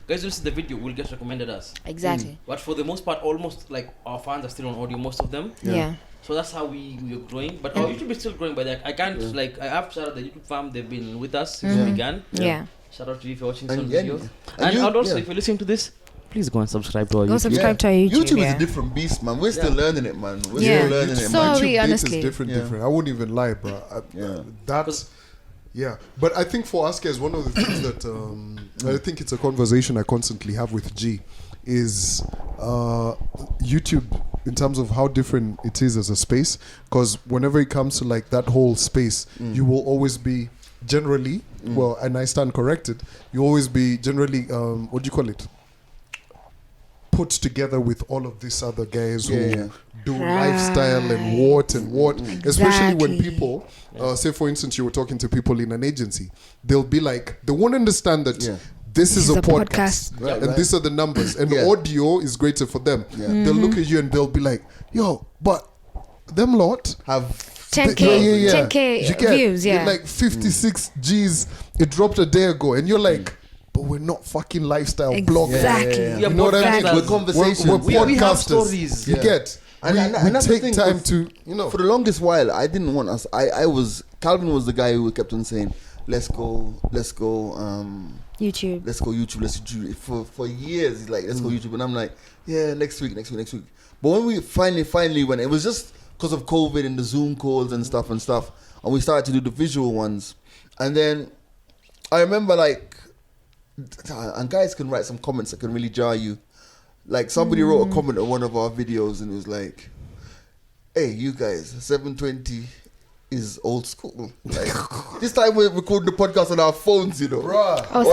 Guys who listen to the video will get recommended us. Exactly. But for the most part, almost like our fans are still on audio, most of them. Yeah. So that's how we are growing. But our YouTube is still growing. But I can't I have to shout out the YouTube fam. They've been with us since we began. Yeah. Shout out to you if you're watching And- some and- videos. and And, you- also, yeah. if you're listening to this, please go and subscribe to our Go YouTube. subscribe to our YouTube. YouTube is yeah. a different beast, man. We're still learning it, man. We're Yeah. still learning it, So man. are we, data honestly. is different. Yeah. I wouldn't even lie, bro. That's yeah. But I think for us guys, one of the things that I think it's a conversation I constantly have with G is YouTube in terms of how different it is as a space. Because whenever it comes to like that whole space, you will always be generally well, and I stand corrected. You always be generally what do you call it? Put together with all of these other guys who do lifestyle and what, especially when Exactly. people say for instance you were talking to people in an agency, they'll be like they won't understand that this is a podcast, Right, and right. these are the numbers, and Yeah. audio is greater for them. Yeah. They'll look at you and they'll be like, yo, but them lot Have 10K 10K you get views, yeah. like 56 G's it dropped a day ago, and you're like, but we're not fucking lifestyle bloggers. Exactly. Yeah. We are You know what I mean? podcasters. We're conversation. We're We have podcasters. stories. You Yeah. get? And we that's the take thing, time 'cause to, For the longest while, I didn't want us. Calvin was the guy who kept on saying, let's go, YouTube. let's go YouTube, let's do for years. He's like, let's go YouTube, and I'm like, yeah, next week. But when we finally went, it was just because of COVID and the Zoom calls and stuff, and we started to do the visual ones, and then I remember and guys can write some comments that can really jar you. Like somebody wrote a comment on one of our videos and it was like, hey, you guys, 720 is old school. Like this time we're recording the podcast on our phones, Oh, on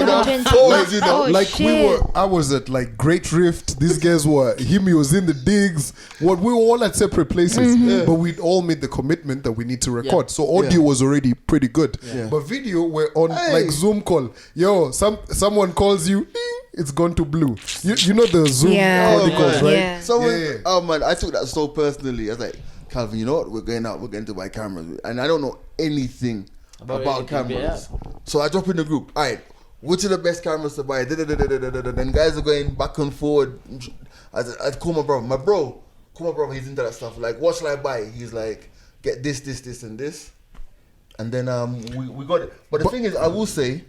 our 720. phones, Oh, like shit. I was at like Great Rift. These guys were he was in the digs. We were all at separate places, but we'd all made the commitment that we need to record. So audio was already pretty good, but video we're on like Zoom call. Yo, someone calls you, ding, it's gone to blue. You know the Zoom calls, right? Yeah. Someone, oh man, I took that so personally. I was like, Calvin, you know what? We're going out. We're going to buy cameras, and I don't know anything about anything, cameras. So I drop in the group. All right, which are the best cameras to buy? Then guys are going back and forward. I call my brother. He's into that stuff. Like, what shall I buy? He's like, get this, and this. And then we got it. But the thing is, I will say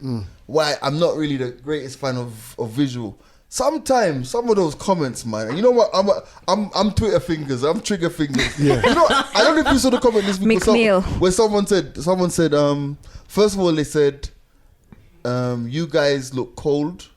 why I'm not really the greatest fan of visual. Sometimes some of those comments, man. And you know what? I'm Twitter fingers. I'm trigger fingers. Yeah. You know, I don't know if you saw the comment this week where someone said, first of all they said, you guys look cold.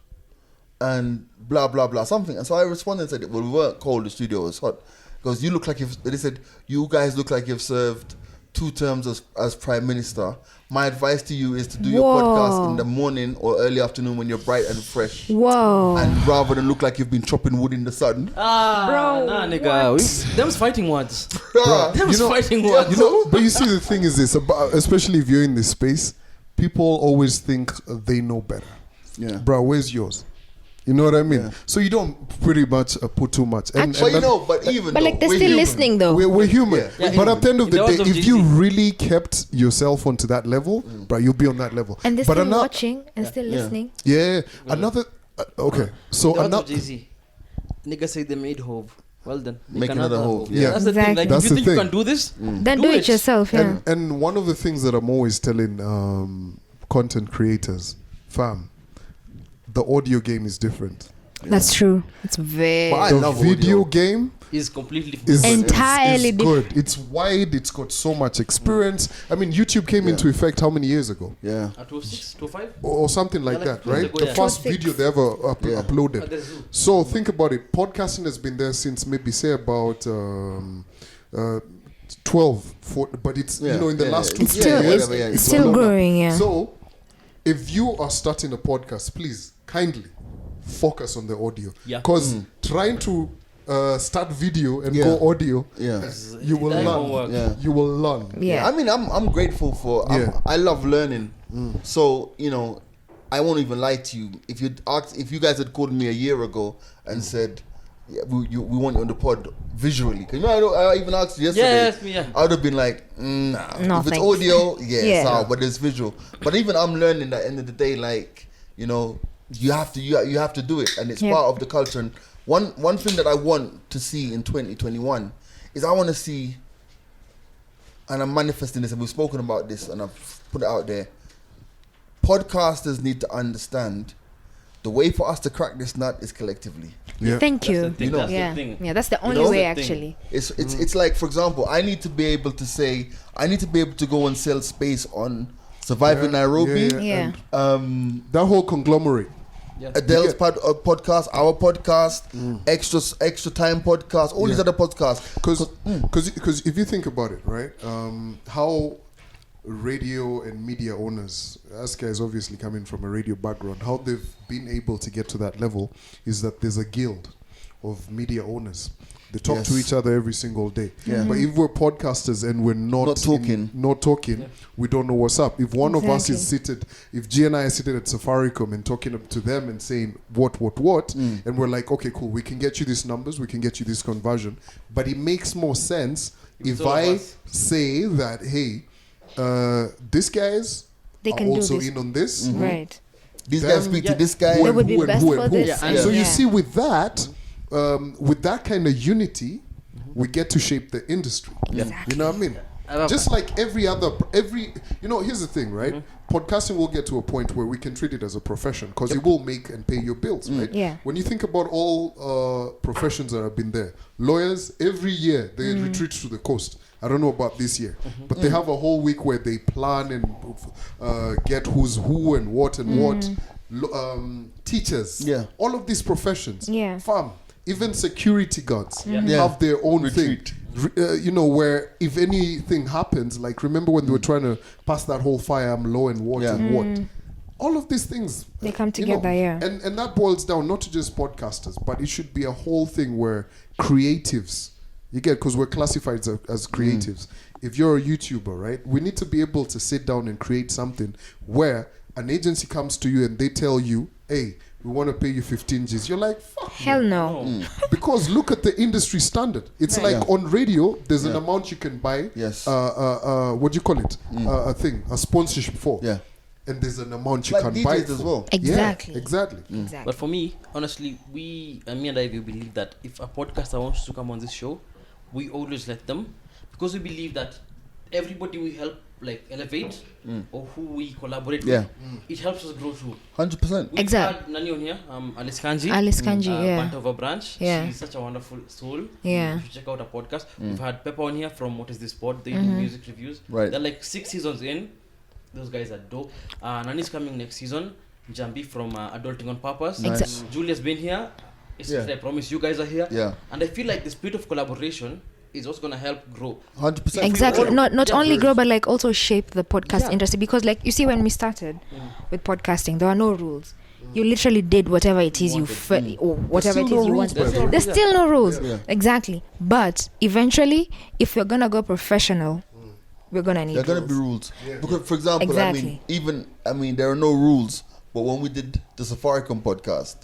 and blah blah blah something. And so I responded and said, well, we weren't cold, the studio was hot, because you look like they said you guys look like you've served 2 terms as prime minister. My advice to you is to do your podcast in the morning or early afternoon when you're bright and fresh. Whoa. And rather than look like you've been chopping wood in the sun. Bro, Nah, nigga. Them's fighting words. Bruh. Them's fighting words. You know, but you see, the thing is this, especially if you're in this space, people always think they know better. Yeah. Bro, where's yours? You know what I mean? Yeah. So you don't pretty much put too much. But you know, but even But like they're we're still human. listening though. We're human. Yeah. Yeah, But at the end of in the the day, words of if you Jay-Z. really kept yourself onto that level, bro, you'll be on that level. And they're but still watching and still Yeah. listening. Yeah, another. Okay, so The words of another. Jay-Z. Nigga say they made Hove. Well then, Make another Hove, yeah. That's the thing. Exactly. Like, That's if you the think you thing. can do this, Then do it yourself, yeah. And one of the things that I'm always telling content creators, fam, the audio game is different. That's true. It's very But I The love video audio. game is completely is Entirely is good. It's wide. It's got so much experience. I mean, YouTube came into effect how many years ago? Yeah. 206, 205. Or something like Yeah, like that, right? ago, The yeah. first 206. video they ever Yeah. uploaded. There's Zoo. So think about it. Podcasting has been there since maybe say about 12, but it's Yeah, you know in the yeah, last yeah. 2 It's to still 3 years. whatever, yeah, it's it's still blown up. growing, yeah. So if you are starting a podcast, please kindly focus on the audio. Yeah. Because trying to start video and Yeah. go audio, Yeah. you will That won't learn. work. Yeah. You will learn. Yeah. I mean, I'm grateful for. Yeah. I love learning. So you know, I won't even lie to you. If you guys had called me a year ago and said, yeah, we want you on the pod visually, because you know I even asked you yesterday. Yes, yeah. I would have been like, nah. No, If it's thanks. audio, yes, Yeah. but it's visual. But even I'm learning that at the end of the day, like you know, you have to do it, and it's Yeah. part of the culture. And one thing that I want to see in 2021 is I want to see, and I'm manifesting this, and we've spoken about this, and I've put it out there. Podcasters need to understand the way for us to crack this nut is collectively. Yeah. Thank That's the you. thing, You know. that's the Yeah. thing. Yeah, that's the only know? way That's the thing. actually. It's like, for example, I need to be able to say, I need to be able to go and sell space on Surviving Nairobi, Yeah. um, That whole conglomerate. Yeah. Adele's podcast, our podcast, extra time podcast, all these other podcasts. Because if you think about it, right, how radio and media owners, Aska is obviously coming from a radio background, how they've been able to get to that level is that there's a guild of media owners. They talk to Yes. each other every single day. Yeah. But if we're podcasters and we're not talking, we don't know what's up. If one of us is seated, if G and I are seated at Safaricom and talking up to them and saying what, and we're like, okay, cool, we can get you these numbers, we can get you this conversion. But it makes more sense if all of I us. say that, hey, these guys They are can do also this. in on this. Right. These guys speak to Yeah. this guy. Who It and would be who and best who for and who. this. Yeah, So you Yeah. see, with that kind of unity, we get to shape the industry. You know what I mean? Just like every, here's the thing, right? Podcasting will get to a point where we can treat it as a profession because it will make and pay your bills, right? Yeah. When you think about all professions that have been there, lawyers, every year they retreat to the coast. I don't know about this year, but they have a whole week where they plan and get who's who and what and what. Teachers, all of these professions, Yeah. even security guards Yeah. have their own Retreat. thing. Where if anything happens, like remember when they were trying to pass that whole fire, I'm law and what and what. All of these things They come you know, together, yeah. and that boils down not to just podcasters, but it should be a whole thing where creatives, you get, because we're classified as creatives. If you're a YouTuber, right, we need to be able to sit down and create something where an agency comes to you and they tell you, hey, we want to pay you 15 G's. You're like, fuck. Hell no. Because look at the industry standard. It's Right. like on radio, there's an amount you can buy. Yes. What do you call it? A sponsorship for. Yeah. And there's an amount you Like can DJs buy as for. well. Exactly. Yeah, exactly. Exactly. But for me, honestly, me and I, we believe that if a podcaster wants to come on this show, we always let them, because we believe that everybody we help like elevate or who we collaborate with, it helps us grow too. 100%. We've Exact. had Nani on here, Alice Kanji. Alice Kanji, yeah. Pantova branch. Yeah. She's such a wonderful soul. Yeah. You should check out her podcast. We've had Pepper on here from What Is This Pod? They do music reviews. Right. They're like 6 seasons in. Those guys are dope. Nani's coming next season. Jambi from Adulting on Purpose. Nice. Julia's been here. Yeah. I promise you guys are here. Yeah. And I feel like the spirit of collaboration is what's gonna help grow. 100%. Exactly. Not Yeah, only very- grow, but like also shape the podcast Yeah. industry. Because like you see, when we started with podcasting, there are no rules. You literally did whatever it is you or whatever it still is no you rules, want. by the way. There's still no rules. Yeah. Exactly. But eventually, if we're gonna go professional, we're gonna need There are gonna rules. be rules. Because, for example, Exactly. I mean, there are no rules. But when we did the Safaricom podcast,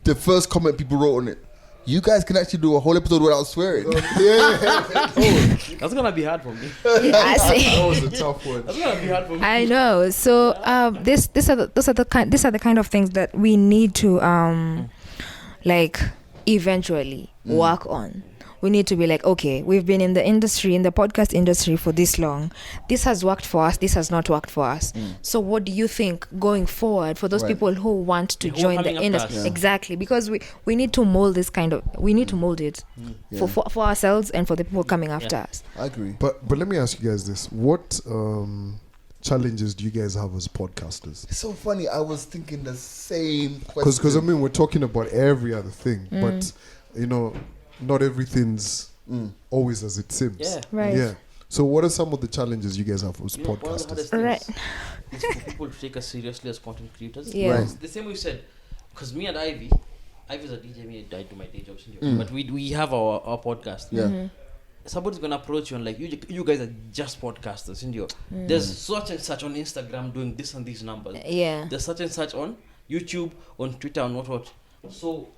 the first comment people wrote on it, you guys can actually do a whole episode without swearing. That's gonna be hard for me. Yeah, I see. That was a tough one. That's gonna be hard for me. I know. So these are the kind of things that we need to like eventually work on. We need to be like, okay, we've been in the industry, in the podcast industry for this long. This has worked for us. This has not worked for us. So what do you think going forward for those Right. people who want to Yeah, who are join the coming after industry? us. Yeah. Exactly, because we need to mold this kind of. We need to mold it Yeah. for ourselves and for the people coming after us. I agree. But let me ask you guys this: what challenges do you guys have as podcasters? It's so funny. I was thinking the same question. Because I mean, we're talking about every other thing, but you know, not everything's always as it seems. Yeah. Right. Yeah. So, what are some of the challenges you guys have as You know, one of the podcasters? hardest things Right. is for people to take us seriously as content creators. Yeah. Right. It's the same way you said, because me and Ivy's a DJ, me I do my day job, but we have our podcast. Yeah. Somebody's gonna approach you and like you guys are just podcasters, There's such and such on Instagram doing this and these numbers. Yeah. There's such and such on YouTube, on Twitter, and what. So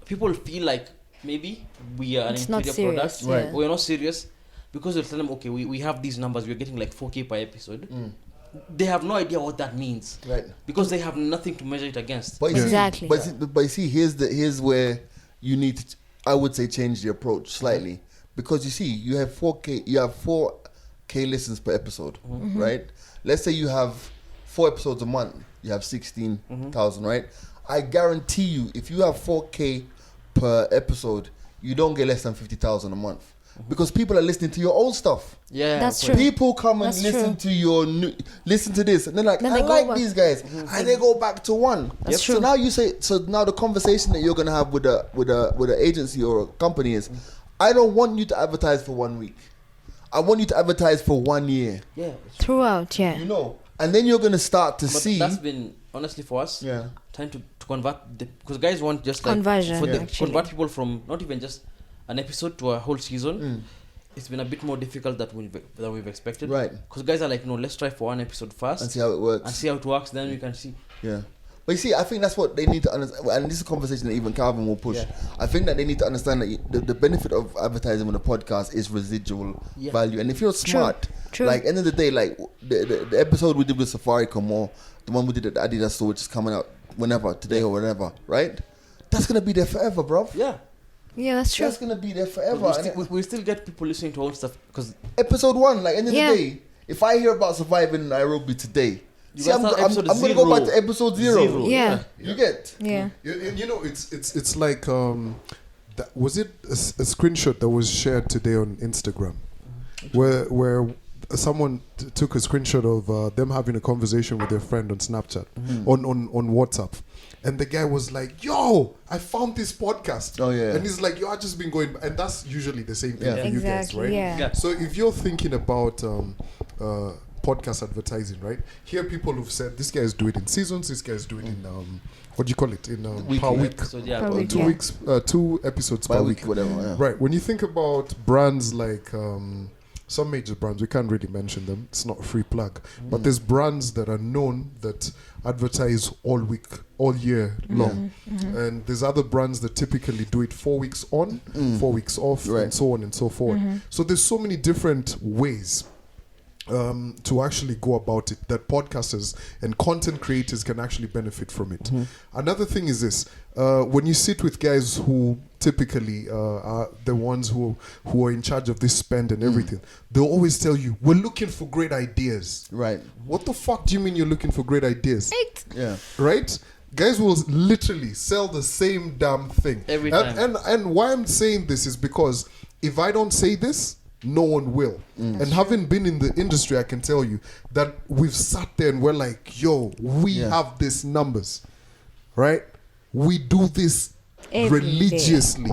people feel like maybe we are It's an not inferior serious. product, Right. or we're not serious, because they'll tell them, okay, we have these numbers, we're getting like 4K per episode. They have no idea what that means, Right. because they have nothing to measure it against. But you Exactly. But you see, here's where you need to, I would say, change the approach slightly, because you see, you have 4K listens per episode, right? Let's say you have 4 episodes a month, you have 16,000, right? I guarantee you, if you have 4K per episode, you don't get less than 50,000 a month, because people are listening to your old stuff. Yeah, That's of true. People come and That's listen true. to your listen to this, and they're like, Then I they go like back. these guys, and they go back to one. That's So true. now you say, so now the conversation that you're gonna have with a agency or a company is, I don't want you to advertise for 1 week. I want you to advertise for 1 year. Yeah. Throughout, yeah. You know, and then you're gonna start to But see. that's been honestly for us. Yeah. Trying to convert because guys want just like Conversion, for the, actually. convert people from not even just an episode to a whole season. It's been a bit more difficult than we've expected. Right. Because guys are like, no, let's try for one episode first and see how it works. and see how it works. Then we can see. Yeah. But you see, I think that's what they need to understand, and this is a conversation that even Calvin will push. Yeah. I think that they need to understand that the benefit of advertising on a podcast is residual Yeah. value. And if you're smart, True. like end of the day, like the episode we did with Safaricom or the one we did at the Adidas store, which is coming out whenever, today or whatever, right? That's gonna be there forever, bro. Yeah. Yeah, that's true. That's gonna be there forever. We And still, we still get people listening to old stuff because episode 1, like end of Yeah. the day, if I hear about surviving in Nairobi today, You see, gotta I'm start episode gonna go back zero. to episode 0. Yeah. You get? Yeah. You know, it's like was it a screenshot that was shared today on Instagram, where someone took a screenshot of them having a conversation with their friend on Snapchat, on WhatsApp, and the guy was like, "Yo, I found this podcast." Oh, yeah. And he's like, "Yo, I just been going," and that's usually the same thing Yeah. for you guys, Exactly. right? Yeah. Yeah. So if you're thinking about podcast advertising, right? Here, people who've said this guys do it in seasons, this guys do it in what do you call it, in Weekly. per week, episode, yeah, Per per week, 2 yeah. weeks, 2 episodes By per week, week. whatever. Yeah. Right. When you think about brands like some major brands, we can't really mention them. It's not a free plug. But there's brands that are known that advertise all week, all year long. And there's other brands that typically do it 4 weeks on, 4 weeks off, Right. and so on and so forth. So there's so many different ways to actually go about it that podcasters and content creators can actually benefit from it. Another thing is this: when you sit with guys who typically are the ones who are in charge of this spend and everything, they'll always tell you, "We're looking for great ideas." Right. What the fuck do you mean you're looking for great ideas? Yeah. Right? Guys will literally sell the same damn thing Every and why I'm saying this is because if I don't say this, no one will. And having been in the industry, I can tell you that we've sat there and we're like, yo, we have these numbers, right? We do this Every day. religiously.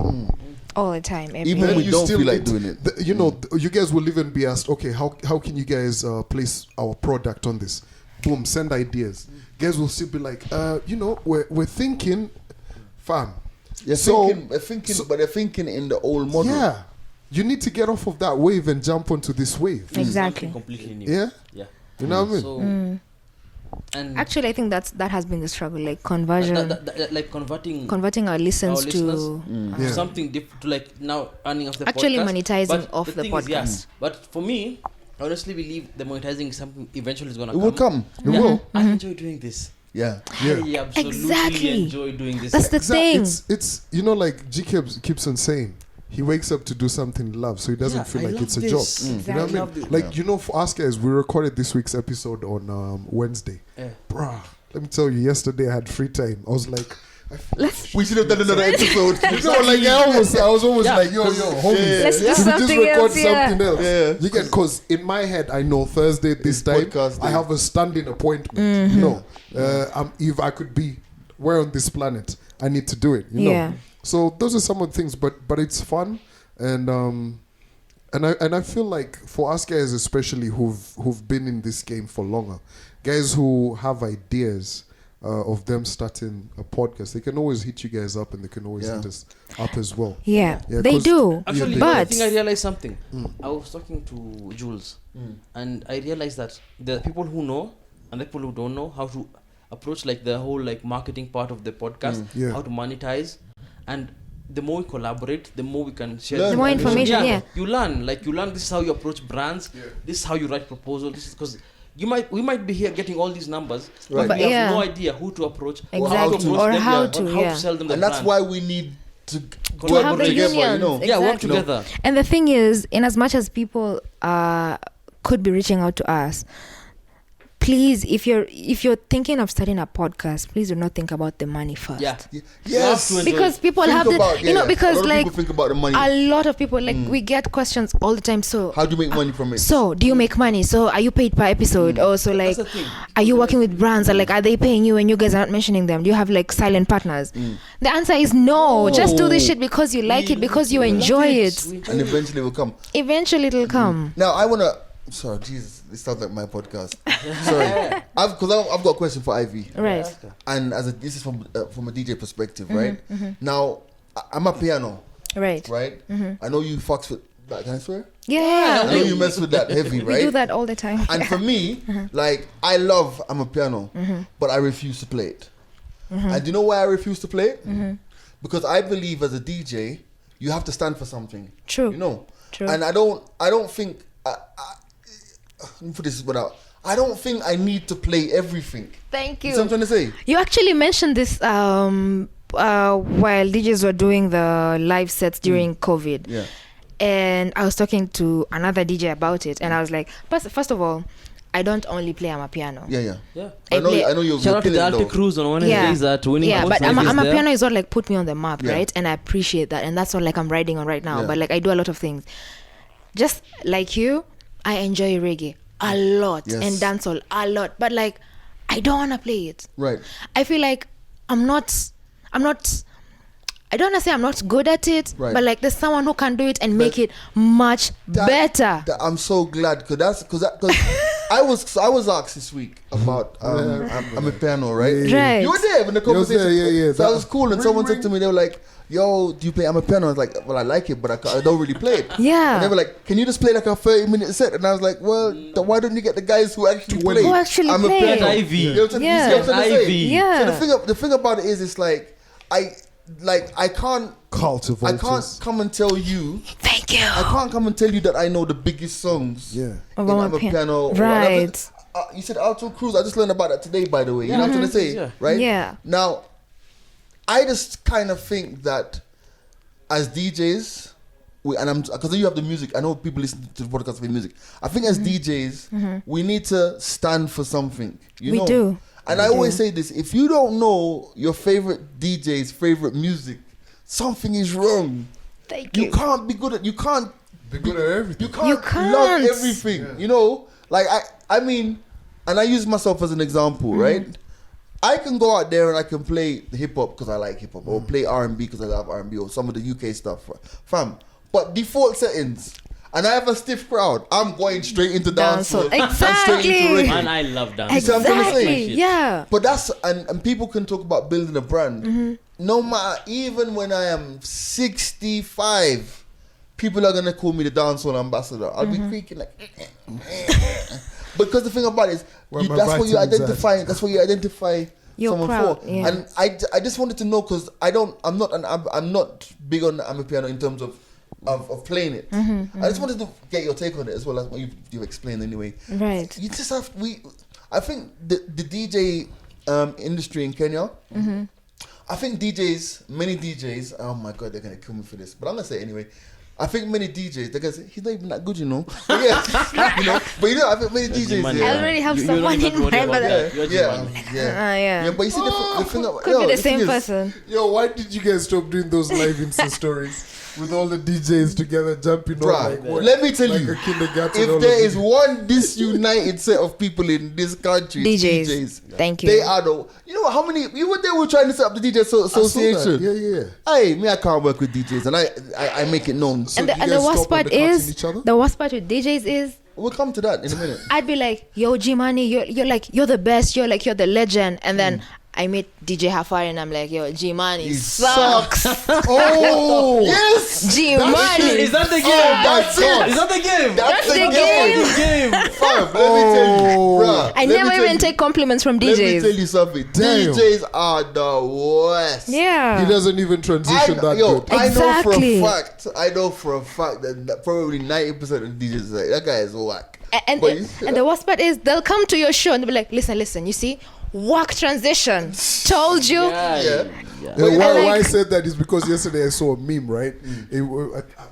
All the time. Every Even day. when we don't still feel like it- doing it. you know, you guys will even be asked, okay, how can you guys place our product on this? Boom, send ideas. Guys will still be like, you know, we're thinking, fam. They're So- thinking, but they're thinking in the old model. Yeah, you need to get off of that wave and jump onto this wave. Exactly. Something completely new. Yeah, Yeah. you know what I mean? So, and Actually, I think that has been the struggle, like conversion, like converting converting our listens our to listeners Yeah. something different to like now earning off the Actually podcast. monetizing But off the thing is, yeah, podcast. but for me, I honestly believe the monetizing is something eventually is gonna It will come. It will. I enjoy doing this. Yeah. Yeah. I absolutely Exactly. enjoy doing this. That's the thing. It's you know, like G keeps on saying, he wakes up to do something he loves, so he doesn't Yeah, feel I like love it's a this. job. You know what I Exactly. mean? Love this. Like, you know, for us guys, we recorded this week's episode on Wednesday. Yeah. Bruh, let me tell you, yesterday I had free time. I was like, We should have done another episode. no, like I was almost Yeah, like, yo, homies. Let's do Should we just something record else, yeah. something else? Yeah. You get, because in my head, I know Thursday this It's time, podcast I day. have a standing appointment. You know, if I could be where on this planet, I need to do it. You Yeah. know, so those are some of the things. But it's fun, and I feel like for us guys, especially who've been in this game for longer, guys who have ideas. Of them starting a podcast, they can always hit you guys up, and they can always hit us up as well. Yeah, Yeah, they 'cause- do. Actually, Yeah, I but think I realized something. I was talking to Jules, and I realized that there are people who know and the people who don't know how to approach like the whole like marketing part of the podcast, Yeah. how to monetize, and the more we collaborate, the more we can share. Learn. the more information, yeah. You learn this is how you approach brands. This is how you write proposals. This is because we might be here getting all these numbers, Right. but we have Yeah. no idea who to approach, Exactly. or Or them, how or to, how yeah. to sell them the And that's brand. why we need to To work have the together, unions. you know. Yeah, work Exactly. together. And the thing is, in as much as people could be reaching out to us, please, if you're thinking of starting a podcast, please do not think about the money first. Yeah. Yes. You have to Because people Think have the, about- you know, yeah, because a lot of like people think about the money. a lot of people, like we get questions all the time. So, How do you make money from it? so do you make money? So are you paid per episode? Or so like, That's the thing. are you working with brands? Or like, are they paying you and you guys are not mentioning them? Do you have like silent partners? The answer is no. Just do this shit because you like it, because you enjoy it. And eventually it will come. Eventually it'll come. Now I wanna. Sorry, Jesus, this sounds like my podcast. Sorry, I've got a question for Ivy. Right. And this is from a DJ perspective, right? Now I'm a piano, Right. right? I know you fucks with that. Can I swear? Yeah. I know you mess with that heavy, We right? do that all the time. And for me, like I'm a piano, but I refuse to play it. And do you know why I refuse to play it? Because I believe as a DJ, you have to stand for something. True. You know. True. And I don't think. Let me put this without. I don't think I need to play everything. Thank You see what I'm trying to say? You actually mentioned this while DJs were doing the live sets during COVID. Yeah. And I was talking to another DJ about it, and I was like, first of all, I don't only play amapiano. Yeah. Yeah. I know. play- I know you're Shout out to the killing Alte though. Cruise on Wednesdays at winning. Yeah, but Points. amapiano is what like put me on the map, Yeah. right? And I appreciate that, and that's what like I'm riding on right now. Yeah. But like I do a lot of things. Just like you, I enjoy reggae a lot Yes. and dancehall a lot, but like I don't wanna play it. Right. I feel like I don't wanna say I'm not good at it, Right. but like there's someone who can do it and make it much better. I'm so glad because I was asked this week about I'm a piano, right? Right. You were there in the conversation. there, yeah. So that was cool, and someone said to me, they were like, "Yo, do you play? I'm a piano." I was like, "Well, I like it, but I don't really play it." Yeah. And they were like, "Can you just play like a 30-minute set?" And I was like, "Well, then why don't you get the guys who actually play? Who actually I'm play. a piano." Get Ivy. You know what I'm Yeah. you see what I'm trying to say? Ivy. Yeah. So the thing about it is, it's like I can't come and tell you. Thank you. I can't come and tell you that I know the biggest songs. Yeah. Of in our I'm a piano. piano. or Right. whatever. You said Alto Cruz. I just learned about that today, by the way. You know what I'm trying to say, Yeah. right? Yeah. Now, I just kind of think that as DJs, because you have the music. I know people listen to the podcast for music. I think as DJs, we need to stand for something. We know? do. And We I always do. say this: if you don't know your favorite DJ's favorite music, something is wrong. Thank You you. can't be good at. You can't They're good at everything. You can't love everything. You know, like I mean, and I use myself as an example, right? I can go out there and I can play hip hop because I like hip hop, or play R&B because I love R&B, or some of the UK stuff, fam. But default settings, and I have a stiff crowd, I'm going straight into dancehall. Exactly. And I love dance. You see what I'm trying to say? Exactly. Yeah. But that's and people can talk about building a brand. No matter, even when I am 65, people are gonna call me the dancehall ambassador. I'll be creaking like. Because the thing about it is, that's what you identify. That's what you identify Your someone crowd, for. yeah. And I just wanted to know, because I'm not big on the Amapiano in terms of playing it. I just wanted to get your take on it as well as what you've explained anyway. Right. You just have I think the DJ industry in Kenya. I think many DJs. Oh my God, they're gonna kill me for this, but I'm gonna say it anyway. I think many DJs, they're gonna say he's not even that good, you know. But yeah, you know. But you know, I think many DJs. I already have someone in mind, but yeah. But you see the thing. Could be the same person. Yo, why did you guys stop doing those live Insta stories with all the DJs together jumping on like what? Let me tell you, a kindergarten. if there is one disunited set of people in this country, DJs. Thank you. They are the. You know how many? You were there. Were trying to set up the DJ association. Yeah. Hey, me, I can't work with DJs, and I make it known. So and do you the guys worst stop part undercutting is, each other? the worst part with DJs is, We'll come to that in a minute. I'd be like, yo, G-Money, you're the best, you're the legend. And then I meet DJ Hafari and I'm like, yo, G-Money He sucks. Oh, yes. G-Money. Is that the game? That's it. Is that the game? That's the game. Fam, let me tell you, bruh. I never even take compliments from Let me tell DJs. you something. Damn. DJs are the worst. Yeah. He doesn't even transition that good. I Exactly. know for a fact that probably 90% of DJs say that guy is whack. And the worst part is, they'll come to your show and they'll be like, listen, you see, work transition. Told you. Yeah. Why I said that is because yesterday I saw a meme, right?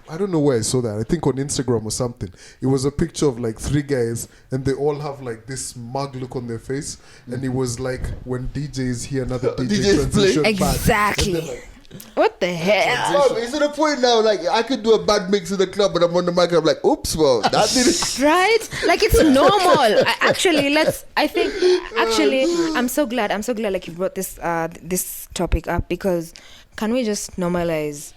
I don't know where I saw that. I think on Instagram or something. It was a picture of like 3 guys and they all have like this smug look on their face. And it was like when DJs hear another DJ DJs transition play. back. Exactly. And they're like, What the hell? Fam, it's to the point now, like, I could do a bad mix in the club and I'm on the mic and I'm like, oops, well, that didn't. Right? Like, it's normal. I'm so glad like you brought this topic up, because can we just normalize?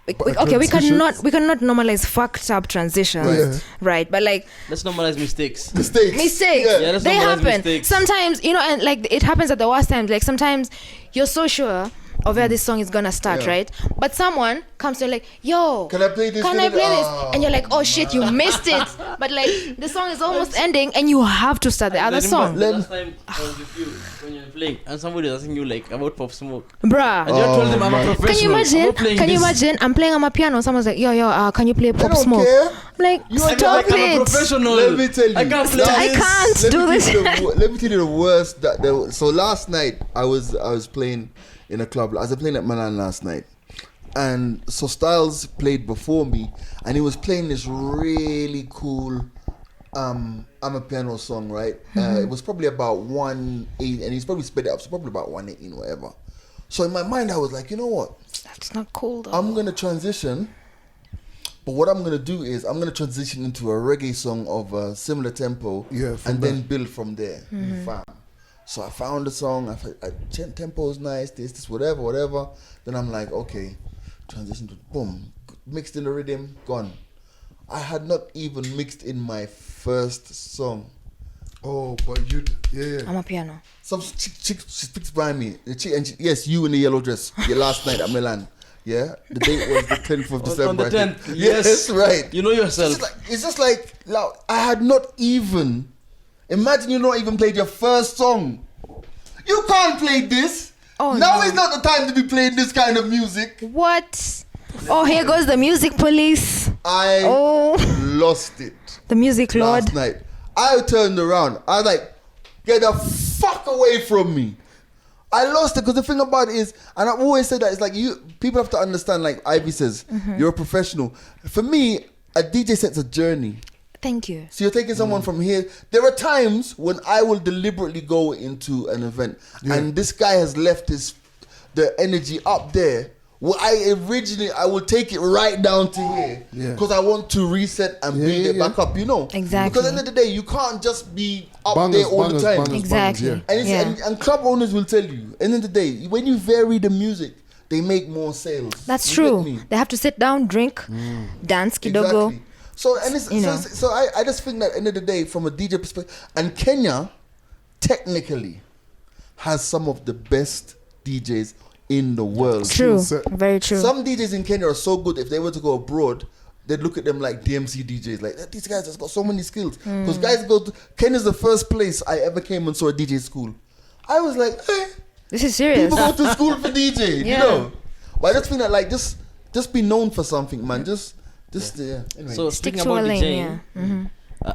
We cannot normalize fucked up transitions, right? But like, Let's normalize mistakes. mistakes, Yeah, let's they normalize happen mistakes. sometimes, and like it happens at the worst times. Like sometimes you're so sure of where this song is gonna start, right? But someone comes to you like, yo, Can I play this? And you're like, oh shit, you missed it. But like the song is almost ending and you have to start the other song. Last time I was with you when you were playing and somebody was asking you like about Pop Smoke. Bruh. And you told them I'm a professional. Can you imagine? I'm playing on my piano. Someone's like, yo, can you play Pop don't Smoke? care. I'm like, I'm stop a it. professional. Let me tell you. I can't play I this. can't do this. Let me tell you the worst. So last night I was playing in a club. I was playing at Milan last night, and so Styles played before me, and he was playing this really cool I'm a piano song, right? It was probably about 1:8, and he's probably sped it up, so probably about 1:18 whatever. So in my mind I was like, you know what? That's not cool though. I'm gonna transition, but what I'm gonna do is I'm gonna transition into a reggae song of a similar tempo, and then build from there. Fam. So I found the song. I tempo is nice. This, whatever. Then I'm like, okay, transition to boom, mixed in the rhythm, gone. I had not even mixed in my first song. oh, but I'm a piano. Some chick speaks by me. The chick, and yes, you in the yellow dress. Your last night at Milan. Yeah, the date was the 10th of December. On the I think. 10th. Yes, right. You know yourself. It's just like I had not even. Imagine you not even played your first song. You can't play this. Oh, now no. is not the time to be playing this kind of music. What? Oh, here goes the music police. I lost it The music lord. last night. I turned around. I was like, get the fuck away from me. I lost it because the thing about it is, and I've always said that, it's like people have to understand, like Ivy says, you're a professional. For me, a DJ sets a journey. Thank you. So you're taking someone from here. There are times when I will deliberately go into an event and this guy has left the energy up there Well, I will take it right down to here Yeah. because I want to reset and Yeah, build yeah, it back up, you know. Exactly. Because at the end of the day, you can't just be up Bangers, there all bangers, the time. bangers, Exactly. bangers, And, it's, Yeah. and club owners will tell you, at the end of the day, when you vary the music, they make more sales. That's You get true. me? They have to sit down, drink, dance, kidogo. Exactly. So and it's, You know. so I just think that at the end of the day, from a DJ perspective, and Kenya technically has some of the best DJs in the world. True. So- Very true. Some DJs in Kenya are so good. If they were to go abroad, they'd look at them like DMC DJs. Like these guys has got so many skills. Because guys go to Kenya's the first place I ever came and saw a DJ school. I was like, This is serious. people go to school for DJ, you Yeah. know. But I just think that like just be known for something, man. Just yeah. Anyway. So Stick speaking to a about lane, DJing, yeah. Mhm.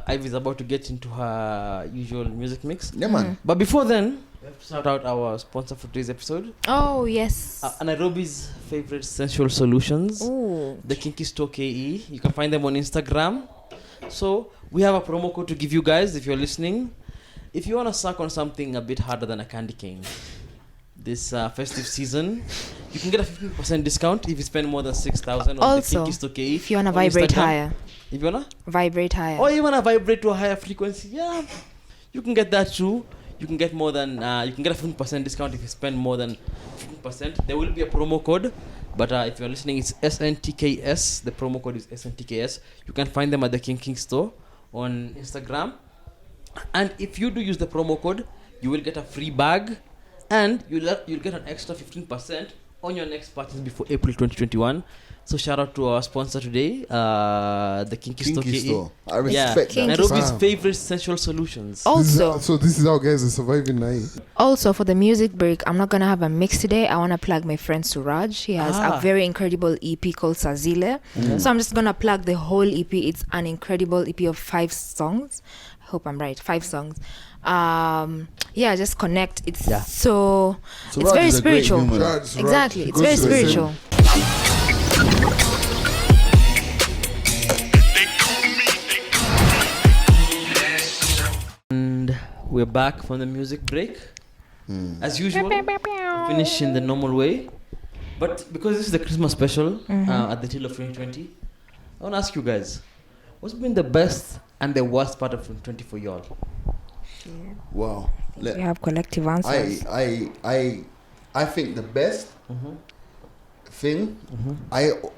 Ivy's about to get into her usual music mix. Yeah, man. But before then, we have to shout out our sponsor for today's episode, Oh, yes. Nairobi's favorite sensual solutions, Ooh. the Kinky Store KE. You can find them on Instagram. So we have a promo code to give you guys if you're listening. If you want to suck on something a bit harder than a candy cane this festive season, you can get a 15% discount if you spend more than 6,000 on the Also, Kinky Store KE. if you want to on vibrate Instagram. higher. If you wanna? Vibrate higher. Or you wanna vibrate to a higher frequency, yeah, you can get that too. You can get more than you can get a 15% discount if you spend more than 15%. There will be a promo code, but if you're listening, it's SNTKS. The promo code is SNTKS. You can find them at the King Store on Instagram. And if you do use the promo code, you will get a free bag, and you'll get an extra 15% on your next purchase before April 2021. So shout out to our sponsor today, the Kinky Store. Kinky KE. Store. I Yeah, respect that. Nairobi's Fam. favorite sensual solutions. Also, So this is how guys are surviving now. Also, for the music break, I'm not gonna have a mix today. I wanna plug my friend Suraj. He has Ah. a very incredible EP called Sazile. So I'm just gonna plug the whole EP. It's an incredible EP of 5 songs. I hope I'm right. 5 songs. Yeah, just connect. It's Yeah. so it's Suraj very is a great spiritual. human. Exactly, it's very spiritual. And we're back from the music break. As usual, finish in the normal way. But because this is the Christmas special at the tail of 2020, I want to ask you guys, what's been the best and the worst part of 2020 for y'all? Wow. We have collective answers. I think the best thing,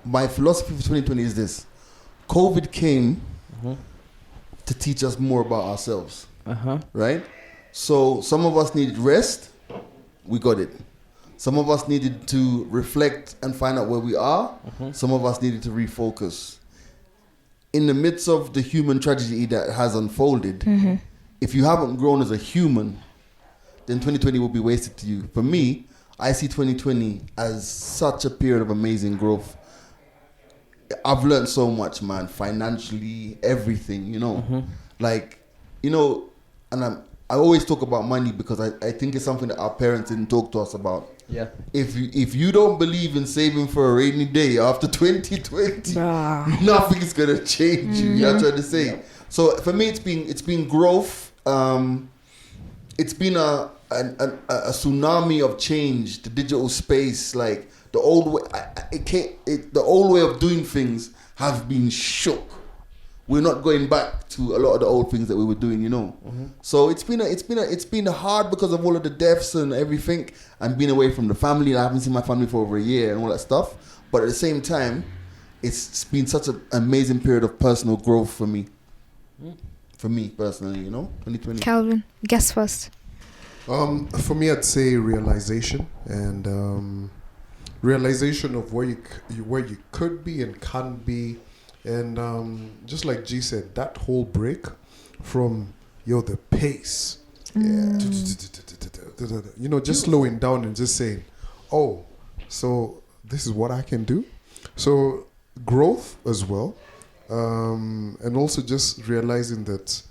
my philosophy for 2020 is this: COVID came to teach us more about ourselves, right? So some of us needed rest, we got it. Some of us needed to reflect and find out where we are. Some of us needed to refocus. In the midst of the human tragedy that has unfolded, if you haven't grown as a human, then 2020 will be wasted to you. For me, I see 2020 as such a period of amazing growth. I've learned so much, man, financially, everything, you know. Like, you know, and I always talk about money because I think it's something that our parents didn't talk to us about. Yeah. If you don't believe in saving for a rainy day after 2020, Bruh. nothing's gonna change you. You know what I'm trying to say? So for me, it's been growth. It's been a tsunami of change. The digital space, like the old way, the old way of doing things have been shook. We're not going back to a lot of the old things that we were doing, you know. So it's been hard because of all of the deaths and everything, and being away from the family. I haven't seen my family for over a year and all that stuff. But at the same time, it's been such an amazing period of personal growth for me. For me personally, you know, 2020. Calvin, guess first. For me, I'd say realization and realization of where you could be and can be, and just like G said, that whole break from the pace, you know, just slowing down and just saying, oh, so this is what I can do. So growth as well, and also just realizing that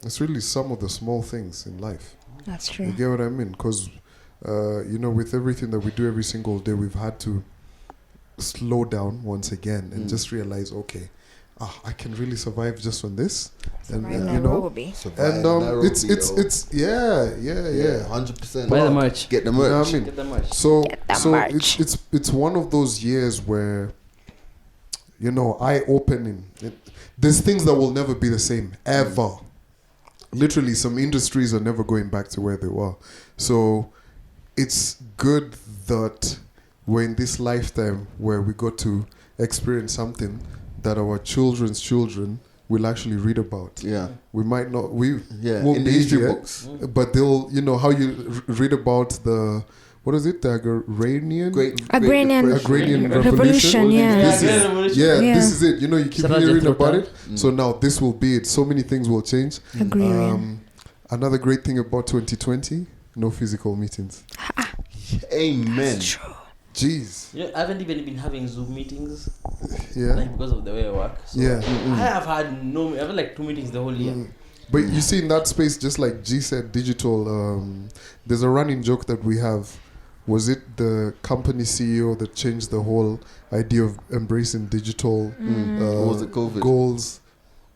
it's really some of the small things in life. That's true. You get what I mean? Because, you know, with everything that we do every single day, we've had to slow down once again and just realize, okay, I can really survive just on this, and Right, you know, Nairobi. Survive and Nairobi, it's yo. yeah. 100%. Buy the merch. Get the You know merch. what I mean? Get the merch. So Get the so merch. it's one of those years where, you know, eye-opening. There's things that will never be the same ever. Literally, some industries are never going back to where they were. So it's good that we're in this lifetime where we got to experience something that our children's children will actually read about. Yeah. We might not, we Yeah. won't In the be history here, books. but they'll, you know, how you read about the, what is it, the Agrarian? Agrarian Agrarian Revolution, yeah. This Yeah, is, Revolution. yeah, Yeah. this is it. You know, you keep Sarah hearing Jethro about Tull. it. So now this will be it. So many things will change. Agrarian. Another great thing about 2020, no physical meetings. Amen. Jeez. You know, I haven't even been having Zoom meetings, Yeah. like because of the way I work. So Yeah. I have had I've had like 2 meetings the whole year. But you see, in that space, just like G said, digital, there's a running joke that we have. Was it the company CEO that changed the whole idea of embracing digital Or was it COVID? goals?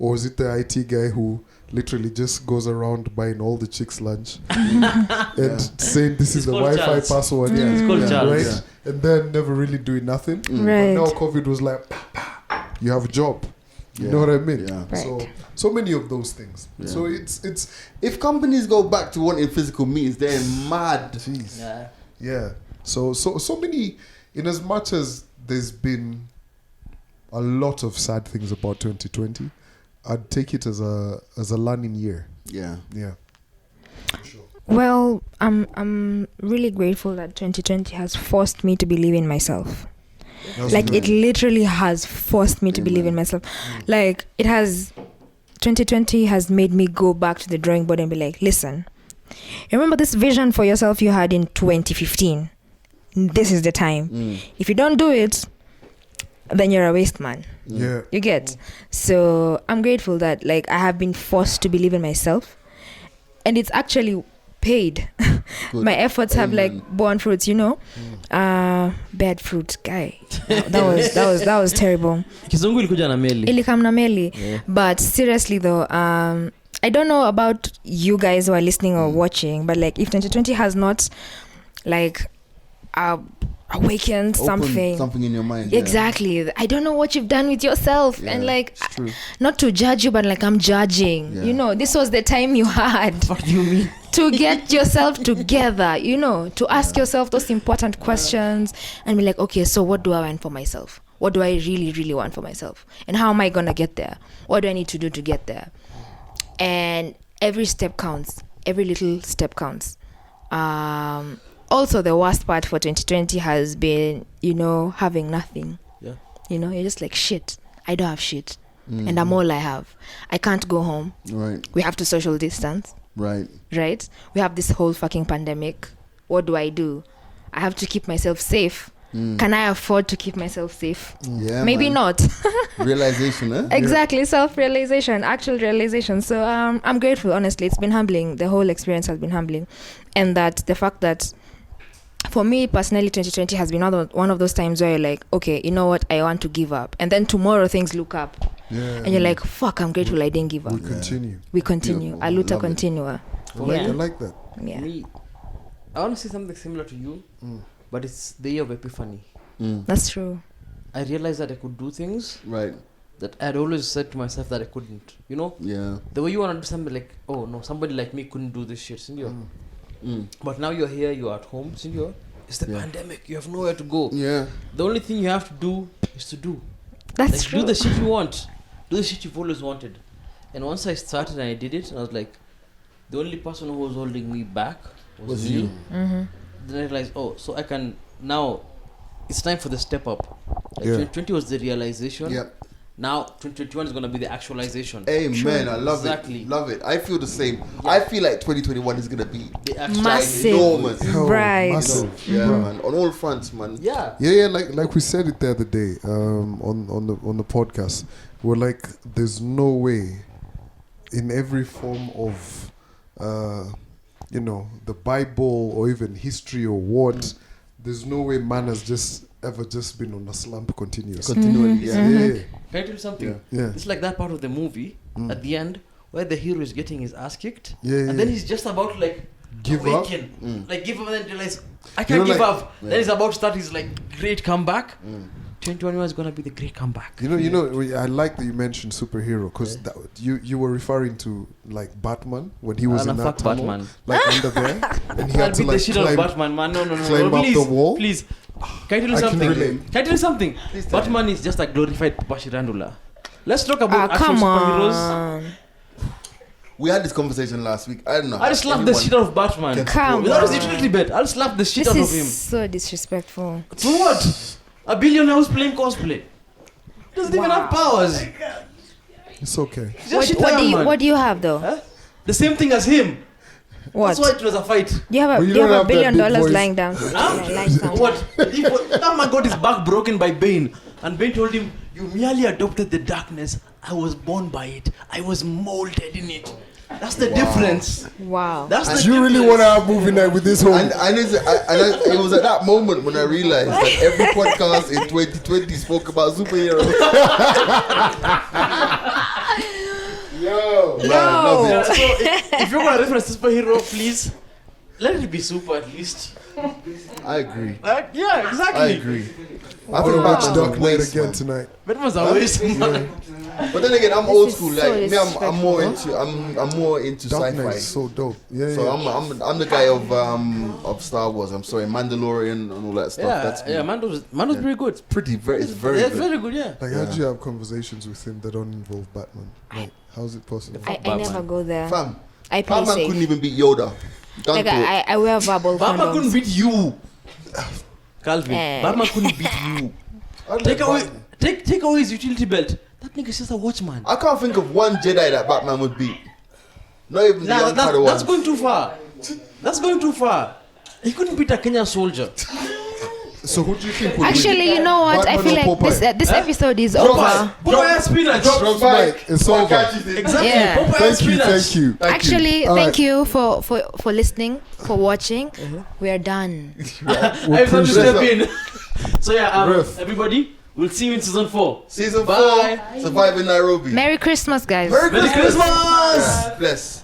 Or is it the IT guy who literally just goes around buying all the chicks' lunch and saying this is It's the called Wi-Fi Charles. password? Yeah, it's called Charles. Right? Yeah. And then never really doing nothing. Right. But now COVID was like, you have a job. You know what I mean? Yeah. Right. So many of those things. Yeah. So it's If companies go back to wanting physical meetings, they're mad. jeez. Yeah. Yeah. So many, in as much as there's been a lot of sad things about 2020, I'd take it as a learning year. Yeah. Yeah. Well, I'm really grateful that 2020 has forced me to believe in myself. Like it literally has forced me to believe in myself. Like it has 2020 has made me go back to the drawing board and be like, listen, remember this vision for yourself you had in 2015? This is the time. If you don't do it, then you're a waste man. Yeah. You get? So I'm grateful that like I have been forced to believe in myself, and it's actually paid. Good. My efforts have Amen. like borne fruits, you know. Bad fruit, guy. That was terrible. Kizungu ilikuja na meli. Ilikam na meli. Yeah. But seriously though, I don't know about you guys who are listening or watching, but like if 2020 has not like awakened Open something in your mind. Yeah. exactly, I don't know what you've done with yourself. Yeah, and like it's true. not to judge you, but like I'm judging. Yeah. You know, this was the time you had What do you mean? to get yourself together, you know, to ask yourself those important questions and be like, okay, so what do I want for myself? What do I really, really want for myself? And how am I gonna get there? What do I need to do to get there? And every step counts. Every little step counts. Also, the worst part for 2020 has been, you know, having nothing. Yeah. You know, you're just like, shit, I don't have shit. And I'm all I have. I can't go home. Right. We have to social distance. Right. Right? We have this whole fucking pandemic. What do? I have to keep myself safe. Can I afford to keep myself safe? Yeah. Maybe man. not. Realization, eh? Exactly, self-realization, actual realization. So I'm grateful, honestly. It's been humbling. The whole experience has been humbling. And that the fact that for me personally, 2020 has been one of those times where you're like, okay, you know what? I want to give up. And then tomorrow things look up. Yeah. And you're like, fuck, I'm grateful I didn't give up. We continue. We continue. Beautiful. Aluta Love it. continua. I like that. Yeah. Me, I want to say something similar to you, but it's the year of epiphany. That's true. I realized that I could do things Right. that I'd always said to myself that I couldn't. You know, Yeah. the way you want to do something like, oh no, somebody like me couldn't do this shit, senor. But now you're here, you're at home, senor. It's the Yeah. pandemic. You have nowhere to go. Yeah. The only thing you have to do is to do. That's Like, true. do the shit you want. Do the shit you've always wanted. And once I started and I did it, and I was like, the only person who was holding me back was you. me. Then I realized, oh, so I can now. It's time for the step up. Like Yeah. 2020 was the realization. Yep. Now 2021 is gonna be the actualization. Amen. I love Exactly. it. Love it. I feel the same. I feel like 2021 is gonna be The actual Massive. enormous. Right. Massive. Yeah, man. On all fronts, man. Yeah. Yeah, like we said it the other day, on the podcast. We're like, there's no way in every form of you know, the Bible or even history or what, there's no way man has just ever just been on a slump continuously. Continually, yeah. Yeah. Can I tell you something? Yeah. It's like that part of the movie at the end where the hero is getting his ass kicked, Yeah, and then he's just about to like Give up? awaken, like give up, and then realize I can't know, give like- up. Then he's about to start his like great comeback. 2021 is gonna be the great comeback. You know. I like that you mentioned superhero because you were referring to like Batman when he was Ah, in no, that fuck tunnel, Batman. like under there, and he I'll had to beat the like shit out of climb. Batman, man. No, climb up please, the wall? please. Can I tell you I can something? relate. Can I tell you something? tell Batman is just a glorified Papa Shirandula. Let's talk about action Come superheroes. on. We had this conversation last week. I don't know. I'll slap the shit out of Batman. Come Without his on. utility belt, I'll slap the shit This out of him. is so disrespectful. For what? A billionaire who's playing cosplay. Doesn't even have powers. It's okay. He's just shit man. What do you have though? Huh? The same thing as him. What? That's why it was a fight. Do you have But a, you do you don't have have $1 that billion big voice. lying down? Lying down. What? That man got his back broken by Bane, and Bane told him, "You merely adopted the darkness. I was born by it. I was molded in it." That's the difference. Wow. That's the Do you really difference. want to have movie night with this whole? And it was at that moment when I realized that every podcast in 2020 spoke about superheroes. Yo. Man, love Yeah, it. so if you're gonna reference superhero, please let it be super at least. I agree. Yeah, exactly. I agree. I want to watch Batman's Dark a Knight waste, again man. tonight. Batman's a waste, man. But then again, I'm This old is school. so Like me, I'm more disrespectful. I'm more into Dark Knight sci-fi. is so dope. Yeah, So yeah. I'm the guy of Star Wars. I'm sorry, Mandalorian and all that stuff. Yeah, That's me. yeah, Mando's very good. It's very Yeah, good. very good. Yeah. Like, how do you have conversations with him that don't involve Batman? Like, how's it possible? I never go there. Fam, I play Batman couldn't safe. even beat Yoda. Don't Like do it. I wear verbal Batman couldn't condoms. beat you, Calvin. Eh. Batman couldn't beat you. Take away his utility belt. That nigga's just a watchman. I can't think of one Jedi that Batman would beat. Not even the Nah, young Padawan. that's going too far. That's going too far. He couldn't beat a Kenyan soldier. So who do you think would Actually, you know what? I Batman feel or like this Popeye? this episode is Popeye. over. Popeye has spinach. Drop mic. It's over. Exactly. Yeah. Popeye has Thank you, spinach. thank you. Actually, All thank right. you for listening, for watching. We are done. I have to step in. So yeah, Ref. everybody, we'll see you in season 4. Season Bye. 4, Surviving Nairobi. Merry Christmas, guys. Merry Merry Christmas! Bless.